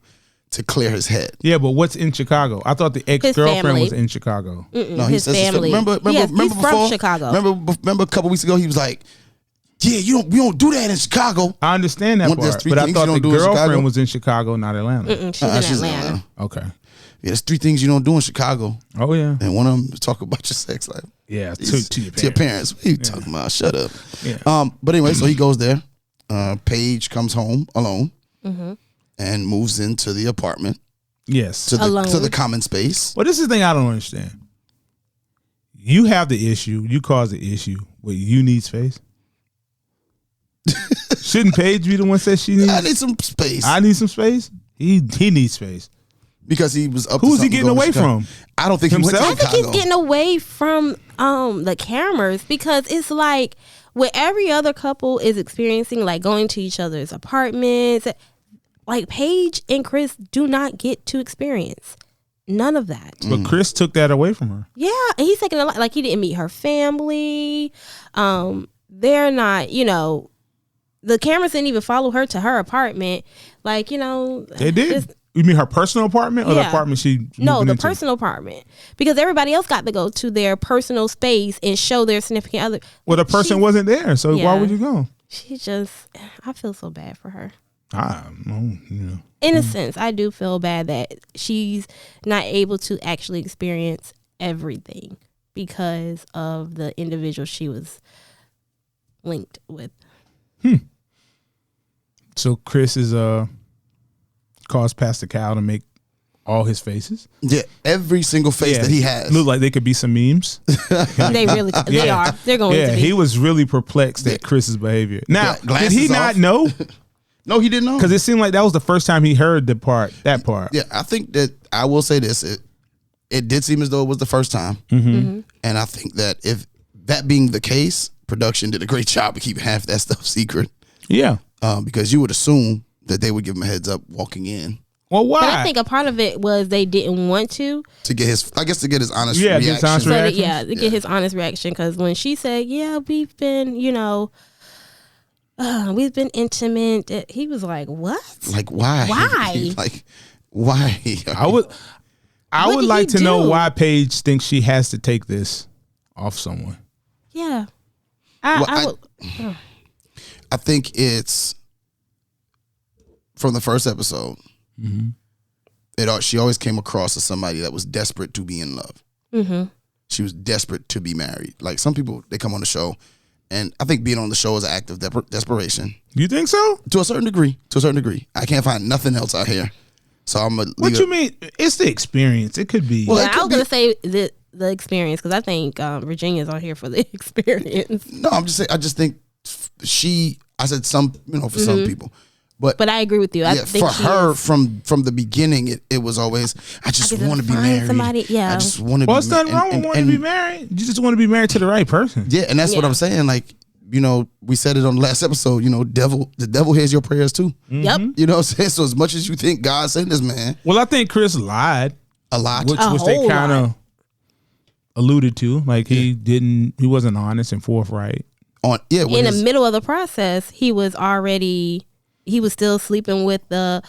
to clear his head. Yeah, but what's in Chicago? I thought the ex-girlfriend family. was in Chicago. No, he his says family. Remember Yes, he's before? from Chicago. Remember a couple weeks ago he was like, "Yeah, we don't do that in Chicago." I understand that There's part, three but I things thought you the don't do in Chicago. girlfriend was in Chicago, not Atlanta. She's in Atlanta. Okay. Yeah, there's 3 things you don't do in Chicago, Oh yeah. and one of them is talk about your sex life. Yeah. It's To your to your parents. parents. What are you talking about? Shut up. Yeah. But anyway, so he goes there. Paige comes home alone and moves into the apartment Yes. to Alone. the common space. Well, this is the thing I don't understand. You have the issue. You cause the issue. Where you need space. Shouldn't Paige be the one that says she needs? I need some space I need some space. He needs space. because he was up. Who's to he something getting going to away Chicago. from? I don't think he went to Himself? I think Chicago. he's getting away from the cameras because it's like what every other couple is experiencing, like going to each other's apartments. like Paige and Chris do not get to experience none of that. But Chris took that away from her. Yeah, and he's taking a lot. Like he didn't meet her family. They're not, the cameras didn't even follow her to her apartment. Like, They did. You mean her personal apartment or the apartment she No, the into? personal apartment. Because everybody else got to go to their personal space and show their significant other. Well, the person wasn't there, so why would you go? I feel so bad for her. In In a sense, I do feel bad that she's not able to actually experience everything because of the individual she was linked with. So Chris is caused Pastor Cal to make all his faces. Yeah, every single face that he has. Look like they could be some memes. They really, they are. They're going to be. He was really perplexed at Chris's behavior. Now, did he not know? No, he didn't know. Because it seemed like that was the first time he heard that part. Yeah, I think that I will say this. It did seem as though it was the first time. And I think that if that being the case, production did a great job of keeping half that stuff secret. Yeah. Because you would assume that they would give him a heads up walking in. Well, why? But I think a part of it was they didn't want to get his honest reaction. His honest reaction. To get his honest reaction. Because when she said, "Yeah, we've been, we've been intimate," he was like, "What? Like why? Why? Like why?" I would like to know why Paige thinks she has to take this off someone. Yeah, I think it's from the first episode. She always came across as somebody that was desperate to be in love. She was desperate to be married. Like some people, they come on the show, and I think being on the show is an act of desperation. You think so? To a certain degree. I can't find nothing else out here, so I'm gonna. What you mean? It's the experience. It could be. Well, I was gonna say the experience because I think Virginia's on here for the experience. No, I'm just saying. I just think I said some, for some people. But I agree with you. I think for her, from the beginning, it was always, I just want to be married. Somebody, I just want to be married. What's nothing wrong with wanting to be married? You just want to be married to the right person. Yeah, and that's what I'm saying. Like, we said it on the last episode, the devil hears your prayers too. Yep. You know what I'm saying? So as much as you think God sent this man. Well, I think Chris lied. A lot. Which they kind of alluded to. Like he wasn't honest and forthright. In the middle of the process, he was still sleeping with I'm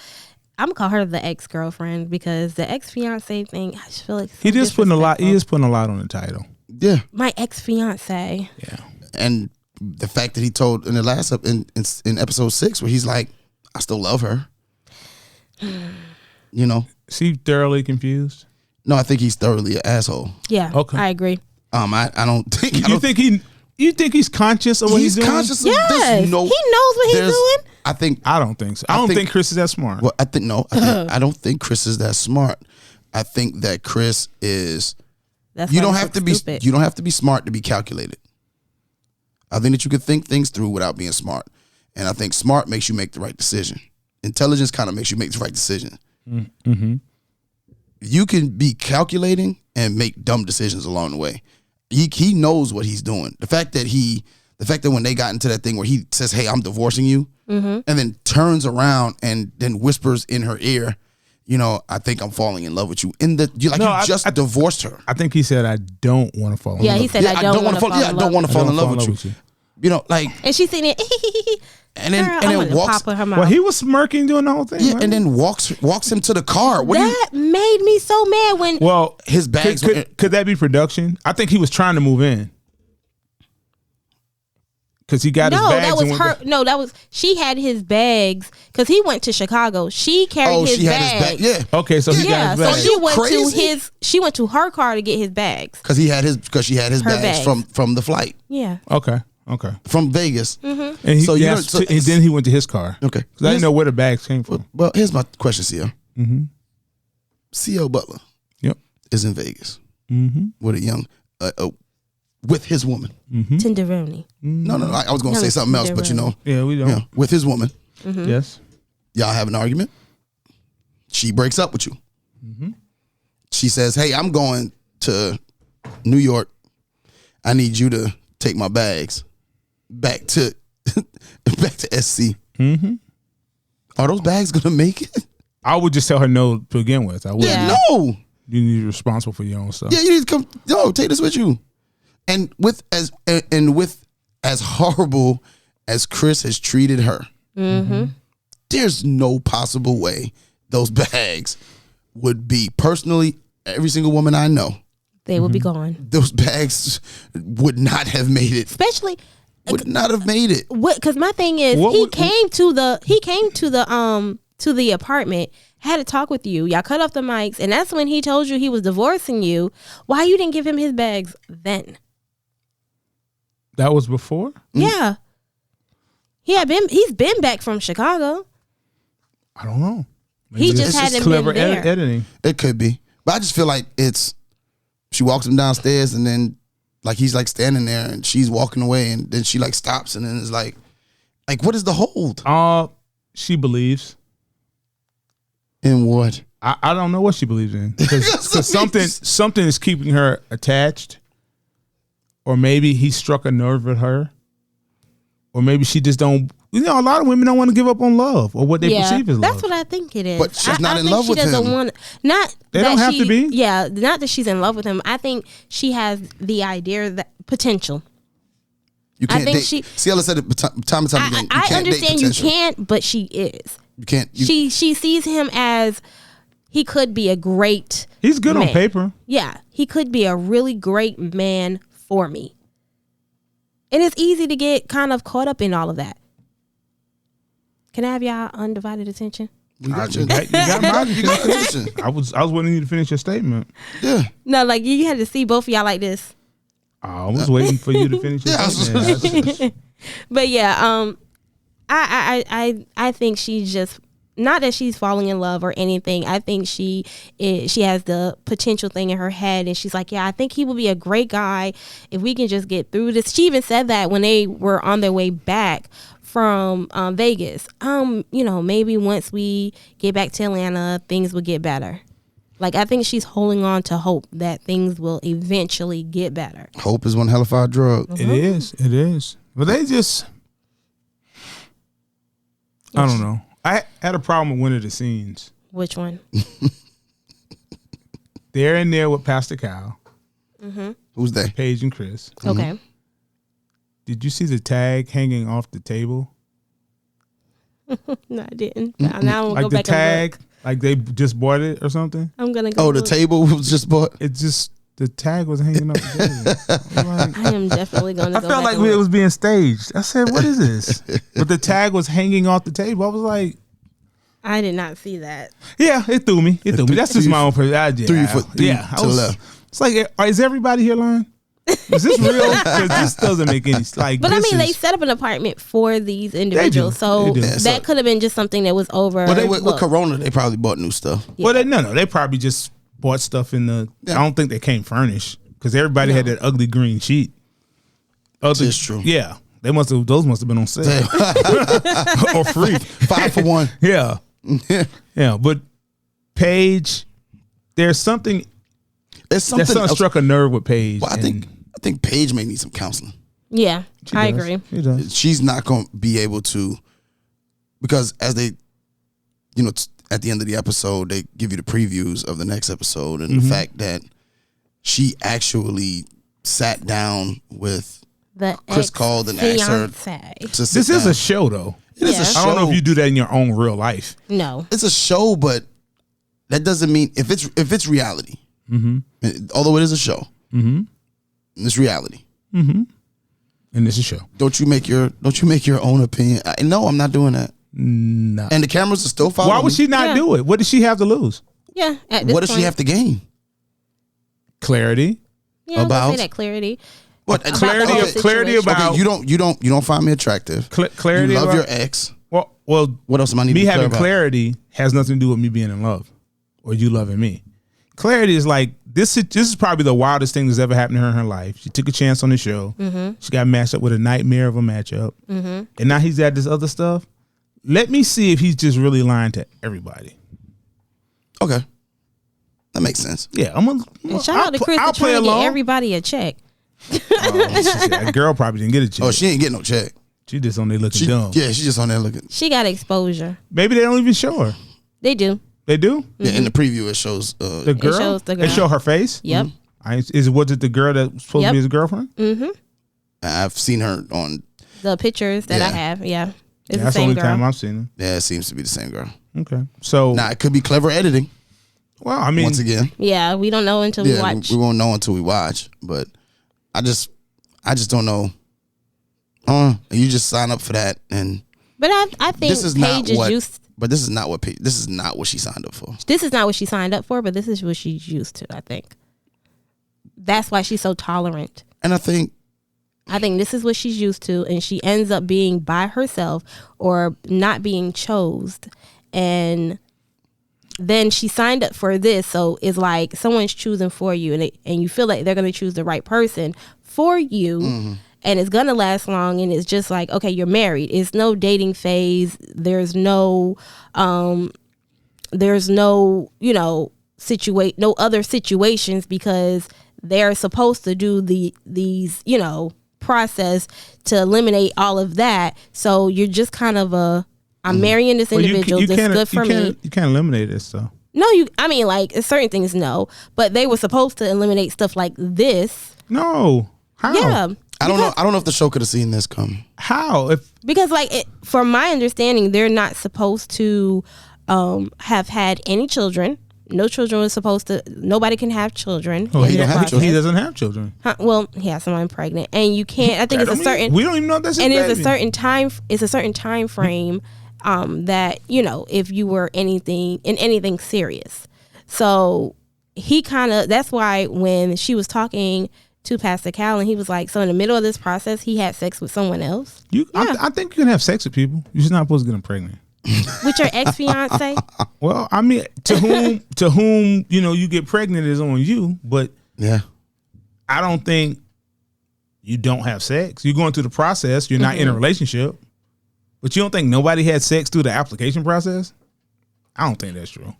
gonna call her the ex-girlfriend because the ex-fiance thing, I just feel like he is putting a lot on the title. Yeah. My ex-fiance. Yeah. And the fact that he told in the last in episode 6 where he's like, I still love her. Is he thoroughly confused? No, I think he's thoroughly an asshole. Yeah. Okay. I agree. I don't think You think he's conscious of what he's doing? Conscious of yes. He knows what he's doing. I don't think so. I don't think Chris is that smart. Well, I don't think Chris is that smart. I think that Chris is. You don't have to be smart to be calculated. I think that you can think things through without being smart, and I think smart makes you make the right decision. Intelligence kind of makes you make the right decision. Mm-hmm. You can be calculating and make dumb decisions along the way. He knows what he's doing. The fact that when they got into that thing where he says, "Hey, I'm divorcing you," and then turns around and then whispers in her ear, "I think I'm falling in love with you." You just divorced her. I think he said, "I don't want to fall in love." Yeah, he said, "I don't want to fall in love." I don't want to fall in love with you. And she's sitting there, and then walks. Well, he was smirking doing the whole thing. Yeah, right? and then walks him to the car. That made me so mad when. Well, his bags. Could that be production? I think he was trying to move in because he got his bags. That was she had his bags because he went to Chicago. She carried his bags. Yeah. Okay, so he got his bags. So she went to her car to get his bags because she had his bags from the flight. Yeah. Okay. From Vegas. Mm-hmm. And then he went to his car. Okay. Because I didn't know where the bags came from. Well, here's my question, CL. Mm-hmm. CL Butler. Yep. Is in Vegas. Mm-hmm. With a young, with his woman. Mm-hmm. Tenderoni. No. I was going to say something else, but Yeah, we don't. Yeah, with his woman. Mm-hmm. Yes. Y'all have an argument. She breaks up with you. Mm-hmm. She says, "Hey, I'm going to New York. I need you to take my bags back to SC." Mm-hmm. Are those bags gonna make it? I would just tell her no to begin with. I would. Yeah. No. You need to be responsible for your own stuff. Yeah, you need to come. Yo, take this with you. And with as horrible as Chris has treated her, there's no possible way those bags would be. Personally, every single woman I know, they would be gone. those bags would not have made it. Especially Would not have made it. because my thing is he came to the apartment, had a talk with you. Y'all cut off the mics, and that's when he told you he was divorcing you. Why you didn't give him his bags then? That was before? Yeah. He's been back from Chicago. I don't know. He just hadn't clever been there. editing. It could be. But I just feel like she walks him downstairs and then like he's like standing there and she's walking away and then she like stops and then is like what is the hold? She believes. In what? I don't know what she believes in. Because something is keeping her attached. Or maybe he struck a nerve with her. Or maybe she just don't. A lot of women don't want to give up on love or what they perceive as love. That's what I think it is. But she's not in love with him. They don't have to be. Yeah, not that she's in love with him. I think she has the idea that potential. You can't I think date. Ciela said it time and time again. I understand you can't, but she is. You can't. She sees him as he could be a great. He's good man. on paper. Yeah, he could be a really great man for me. And it's easy to get kind of caught up in all of that. Can I have y'all undivided attention? You got You got my attention. I was waiting you to finish your statement. Yeah. No, like you had to see both of y'all like this. I was waiting for you to finish your statement. But yeah, I think she's just not that she's falling in love or anything. I think she has the potential thing in her head, and she's like, yeah, I think he will be a great guy if we can just get through this. She even said that when they were on their way back from Vegas. Maybe once we get back to Atlanta, things will get better. Like, I think she's holding on to hope that things will eventually get better. Hope is one hell of a drug. It is. But they just, I don't know. I had a problem with one of the scenes. Which one? They're in there with Pastor Cal. Mm-hmm. Who's they? Paige and Chris. Okay. Did you see the tag hanging off the table? No, I didn't. Now I'm gonna Like go the back tag, like they just bought it or something? I'm gonna go. Oh, the table was just bought? It just, the tag was hanging off the table. I am definitely gonna I go felt back like it was being staged. I said, what is this? But the tag was hanging off the table. I was like, I did not see that. yeah, it threw me. That's just my own perspective. 3 foot to the left. It's like, is everybody here lying? Is this real? Because this doesn't make any like. But I mean, they set up an apartment for these individuals, so They do. that could have been just something that was over. Well, with Corona, they probably bought new stuff. Yeah. Well, they probably just bought stuff in the. Yeah. I don't think they came furnished because everybody had that ugly green sheet. That's true. Yeah, those must have been on sale or free, 5 for 1. Yeah, yeah. But Paige, there's something. There's something that struck a nerve with Paige. Well, I think Paige may need some counseling. Yeah, I agree. She does. She's not going to be able to, because as they, at the end of the episode, they give you the previews of the next episode, and the fact that she actually sat down with Chris called and asked her. This is a show, though. It is a show. I don't know if you do that in your own real life. No, it's a show, but that doesn't mean if it's reality. Mm-hmm. Although it is a show, and it's reality, and it's a show. Don't you make your own opinion? No, I'm not doing that. No. And the cameras are still following. Why would she not do it? What does she have to lose? Yeah. What does she have to gain? Clarity. Yeah, about say that clarity. What clarity about you don't find me attractive. Clarity. You love about your ex. Well, what else am I need? Me to having about? clarity has nothing to do with me being in love or you loving me. Clarity is like this is probably the wildest thing that's ever happened to her in her life. She took a chance on the show. Mm-hmm. She got matched up with a nightmare of a matchup, and now he's at this other stuff. Let me see if he's just really lying to everybody. Okay, that makes sense. Yeah, I'm gonna. And shout out to Chris for trying to get everybody a check. That girl probably didn't get a check. Oh, she ain't getting no check. She just on there looking dumb. Yeah, she's just on there looking. She got exposure. Maybe they don't even show her. They do. They do? Yeah, in the preview, it shows The girl? It shows the girl. They show her face? Yep. Was it the girl that was supposed to be his girlfriend? Mm-hmm. I've seen her on the pictures that I have. Yeah. It's the that's the same only girl. time I've seen her. Yeah, it seems to be the same girl. Okay. So Now, it could be clever editing. Well, I mean, once again. Yeah, we don't know until we watch. We won't know until we watch. But I just don't know. You just sign up for that, and but I think this is Paige not what. used. But this is not what this is not what she signed up for. This is not what she signed up for, but this is what she's used to. I think that's why she's so tolerant. And I think this is what she's used to, and she ends up being by herself or not being chosen, and then she signed up for this. So it's like someone's choosing for you, and you feel like they're going to choose the right person for you. Mm-hmm. And it's going to last long. And it's just like, okay, you're married. It's no dating phase. There's no, no other situations, because they're supposed to do these, process to eliminate all of that. So you're just kind of I'm marrying this individual that's good for me. You can't eliminate this, though. No, like certain things, no. But they were supposed to eliminate stuff like this. No. How? Yeah. I don't know. I don't know if the show could have seen this coming. How? Because from my understanding, they're not supposed to have had any children. No children was supposed to. Nobody can have children. Oh, he doesn't have children. Well, he has someone pregnant, and you can't. I think it's a certain. We don't even know if that's his and baby. it's a certain time. It's a certain time frame that if you were anything serious. So he that's why when she was talking to Pastor Cal, and he was like, so in the middle of this process, he had sex with someone else. I think you can have sex with people. You're just not supposed to get them pregnant. With your ex-fiance? Well, I mean, to whom you get pregnant is on you, but yeah, I don't think you don't have sex. You're going through the process. You're not in a relationship, but you don't think nobody had sex through the application process? I don't think that's true.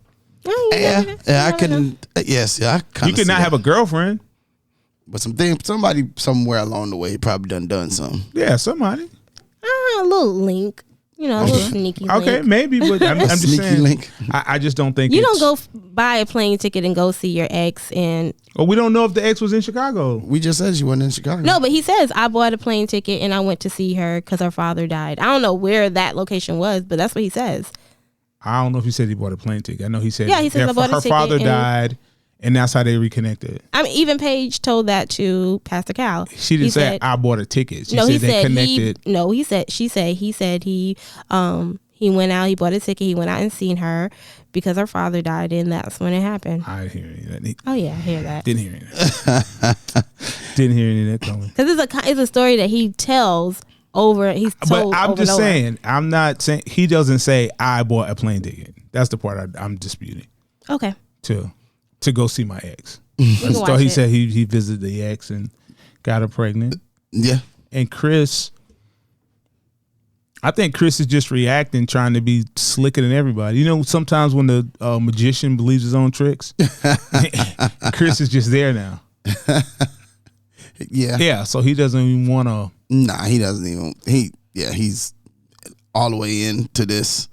I couldn't. Yes, yeah, I kind of. You could not have a girlfriend, but somebody somewhere along the way probably done something. Yeah, somebody. A little link. A little sneaky link. Okay, maybe, but I'm just saying. Link. I just don't think you don't go buy a plane ticket and go see your ex. And well, we don't know if the ex was in Chicago. We just said she wasn't in Chicago. No, but he says I bought a plane ticket and I went to see her because her father died. I don't know where that location was, but that's what he says. I don't know if he said he bought a plane ticket. I know he said he said I bought a ticket. Her father died, and that's how they reconnected. I mean, even Paige told that to Pastor Cal. She didn't say I bought a ticket. She said they connected. He went out, he bought a ticket, he went out and seen her because her father died, and that's when it happened. I didn't hear any of that. Oh yeah, I hear that. Didn't hear any of that. Didn't hear any of that coming. Because it's a story that he tells over. He's told. But I'm over just and over. saying. I'm not saying he doesn't say I bought a plane ticket. That's the part I'm disputing. Okay. To go see my ex. So he said he visited the ex and got her pregnant. Yeah. And I think Chris is just reacting, trying to be slicker than everybody. Sometimes when the magician believes his own tricks, Chris is just there now. Yeah. Yeah, so he doesn't even want to. Nah, he doesn't even. He's all the way into this.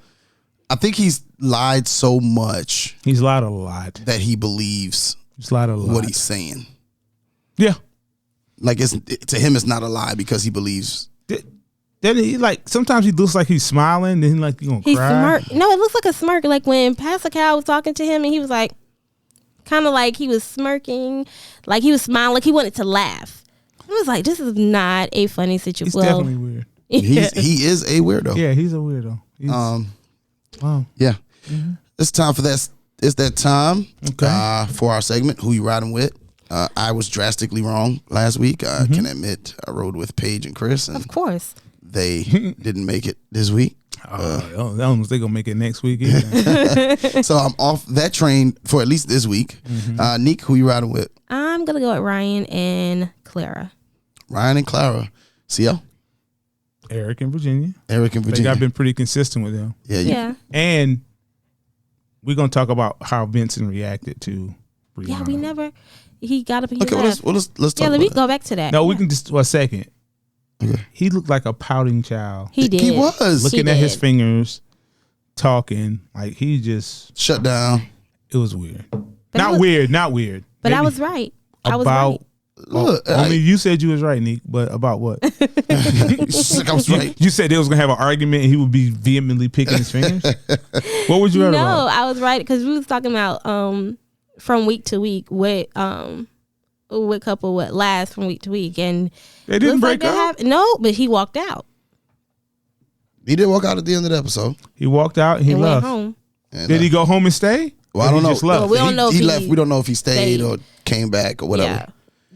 I think he's lied so much. He's lied a lot. That he believes he's lied a lot. What he's saying. Yeah. Like, to him, it's not a lie because he believes. Then he sometimes he looks like he's smiling, then he's gonna cry. Smirk. No, it looks like a smirk. Like when Pastor Cal was talking to him and he was like, kind of like he was smirking, like he was smiling, like he wanted to laugh. I was like, this is not a funny situation. It's definitely weird. He is a weirdo. Yeah, he's a weirdo. Wow. Yeah. Mm-hmm. It's time for that. It's that time for our segment, Who You Riding With? I was drastically wrong last week. I can admit I rode with Paige and Chris. And of course. They didn't make it this week. I don't know if they're going to make it next week either. So I'm off that train for at least this week. Mm-hmm. Neek, who you riding with? I'm going to go with Ryan and Clara. Ryan and Clara. CL? Eric and Virginia. Eric and Virginia. I've been pretty consistent with them. Yeah. And we're going to talk about how Vincent reacted to Brianna. Yeah, he got up and he left. Let's talk let me go back to that. No, we can just, a second. He looked like a pouting child. He did. He was. Looking at his fingers, talking. Like he just. Shut down. It was weird. Not weird. But Maybe I was right. I was about. right. Look, Only you said you was right, Nick. But about what? I was right. You said they was gonna have an argument and he would be vehemently picking his fingers. What would you rather? No, about? I was right because we was talking about from week to week what couple would last from week to week, and They didn't break up. No, but he walked out. He did walk out at the end of the episode. He walked out and he and left. went home. And, Did he go home and stay? Well, I Or don't he know. Just left? Well, we don't know if he he left. We don't know if he stayed stayed. or came back or whatever. Yeah,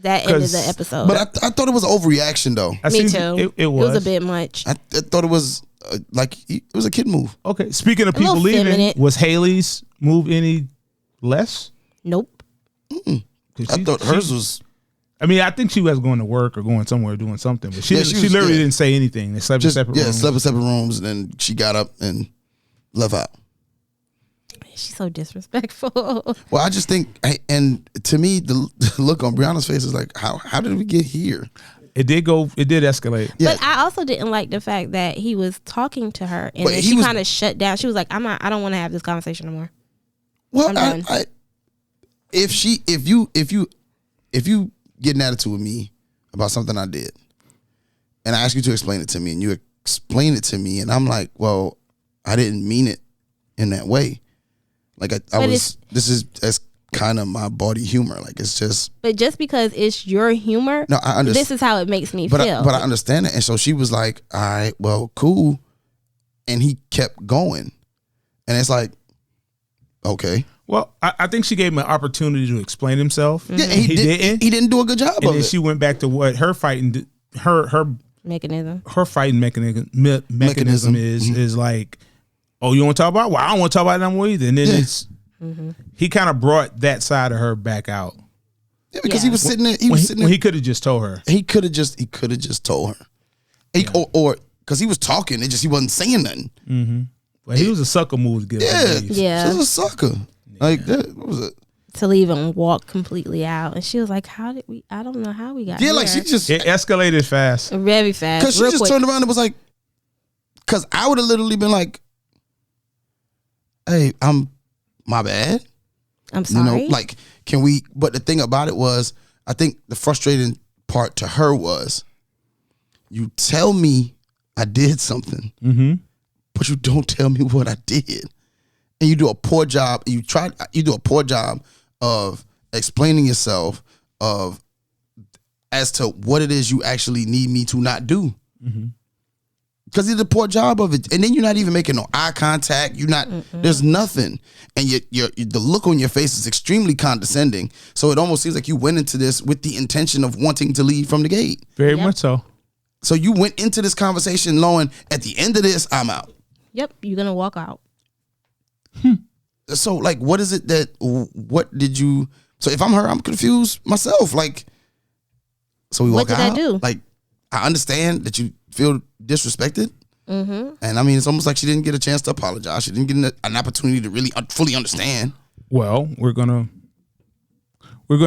that ended 'Cause- the episode. But I thought it was an overreaction though. Me too. It was a bit much. I thought it was it was a kid move. Okay. Speaking of A little people leaving, feminine. was Haley's move any less? Nope. 'Cause I thought hers was. I mean, I think she was going to work or going somewhere doing something, but she Yeah, she was- literally yeah. didn't say anything. They slept in separate rooms. slept in separate rooms, and then she got up and left out. She's so disrespectful. Well, I just think, and to me, the look on Brianna's face is like, how did we get here? It did escalate. Yeah. But I also didn't like the fact that he was talking to her and But then he she was- kind of shut down. She was like, I don't want to have this conversation no more. Well, I'm done. if you get an attitude with me about something I did, and I ask you to explain it to me, and you explain it to me, and I'm like, well, I didn't mean it in that way. Like that's kind of my body humor. Like it's just. But just because it's your humor, No, I understand. this is how it makes me But feel. I understand it, and so she was like, all right, well, cool, and he kept going, and it's like, okay. Well, I think she gave him an opportunity to explain himself. Yeah, He didn't. He didn't do a good job And of then it. she went back to what her fighting Mechanism. her fighting mechanism is like, oh, you want to talk about it? Well, I don't want to talk about it no more either. And then it's he kind of brought that side of her back out. Yeah, because Yeah. he was sitting there. He could have just told her. He could have just told her, or because he was talking, he wasn't saying nothing. But he was a sucker move to get Yeah, her. Yeah. So it was a sucker. Like that what was it? To leave and walk completely out. And she was like, I don't know how we got Yeah, here. like she just It escalated fast. Very fast. because she real just quick. turned around and was like, because I would have literally been like, hey, my bad. I'm sorry. You know, like, can we? But the thing about it was, I think the frustrating part to her was, you tell me I did something, but you don't tell me what I did, and you do a poor job. You do a poor job of explaining yourself as to what it is you actually need me to not do. Because he did a poor job of it, and then you're not even making no eye contact. You're not. There's nothing, and the look on your face is extremely condescending. So it almost seems like you went into this with the intention of wanting to leave from the gate. Very much so. So you went into this conversation knowing at the end of this, I'm out. Yep, you're gonna walk out. So like, what is it that? What did you? So if I'm her, I'm confused myself. Like, so we walk What did out. I do? Like, I understand that you feel disrespected. And I mean, it's almost like she didn't get a chance to apologize. She didn't get an opportunity to really fully understand. Well, we're gonna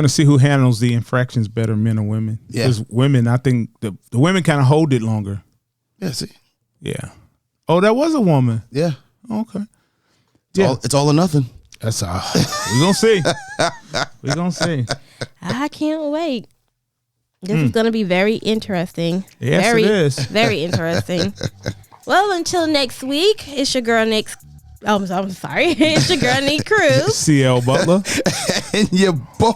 see who handles the infractions better, men or women. Yeah. Because women, I think the women kind of hold it longer. Yeah, see, Yeah. Oh, that was a woman. yeah, Okay. Yeah. it's all or nothing. That's all. We're gonna see. We're gonna see. I can't wait. This is gonna be very interesting. Yes, very, it is. Very interesting. Well, until next week, it's your girl Nick. Oh, I'm sorry. It's your girl Nick Cruz. CL Butler. And your boy,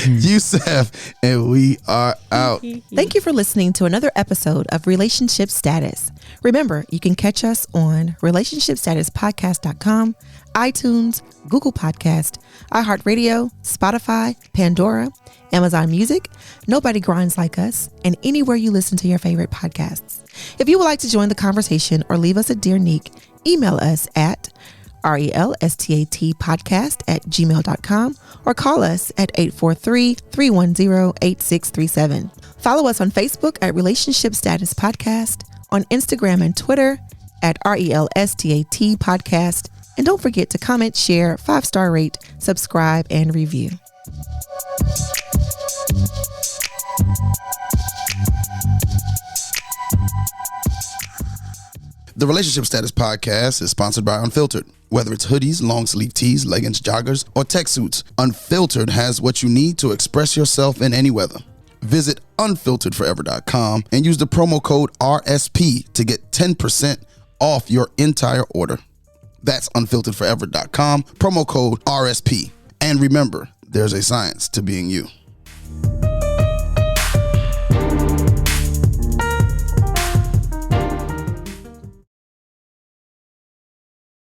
Yusef, and we are out. Thank you for listening to another episode of Relationship Status. Remember, you can catch us on relationshipstatuspodcast.com, iTunes, Google Podcast, iHeartRadio, Spotify, Pandora, Amazon Music, Nobody Grinds Like Us, and anywhere you listen to your favorite podcasts. If you would like to join the conversation or leave us a Dear Neek, email us at relstatpodcast@gmail.com or call us at 843-310-8637. Follow us on Facebook at Relationship Status Podcast, on Instagram and Twitter at RELSTAT Podcast, and don't forget to comment, share, 5-star rate, subscribe, and review. The Relationship Status Podcast is sponsored by Unfiltered. Whether it's hoodies, long sleeve tees, leggings, joggers, or tech suits, Unfiltered has what you need to express yourself in any weather. Visit unfilteredforever.com and use the promo code RSP to get 10% off your entire order. That's unfilteredforever.com, promo code RSP. And remember, there's a science to being you.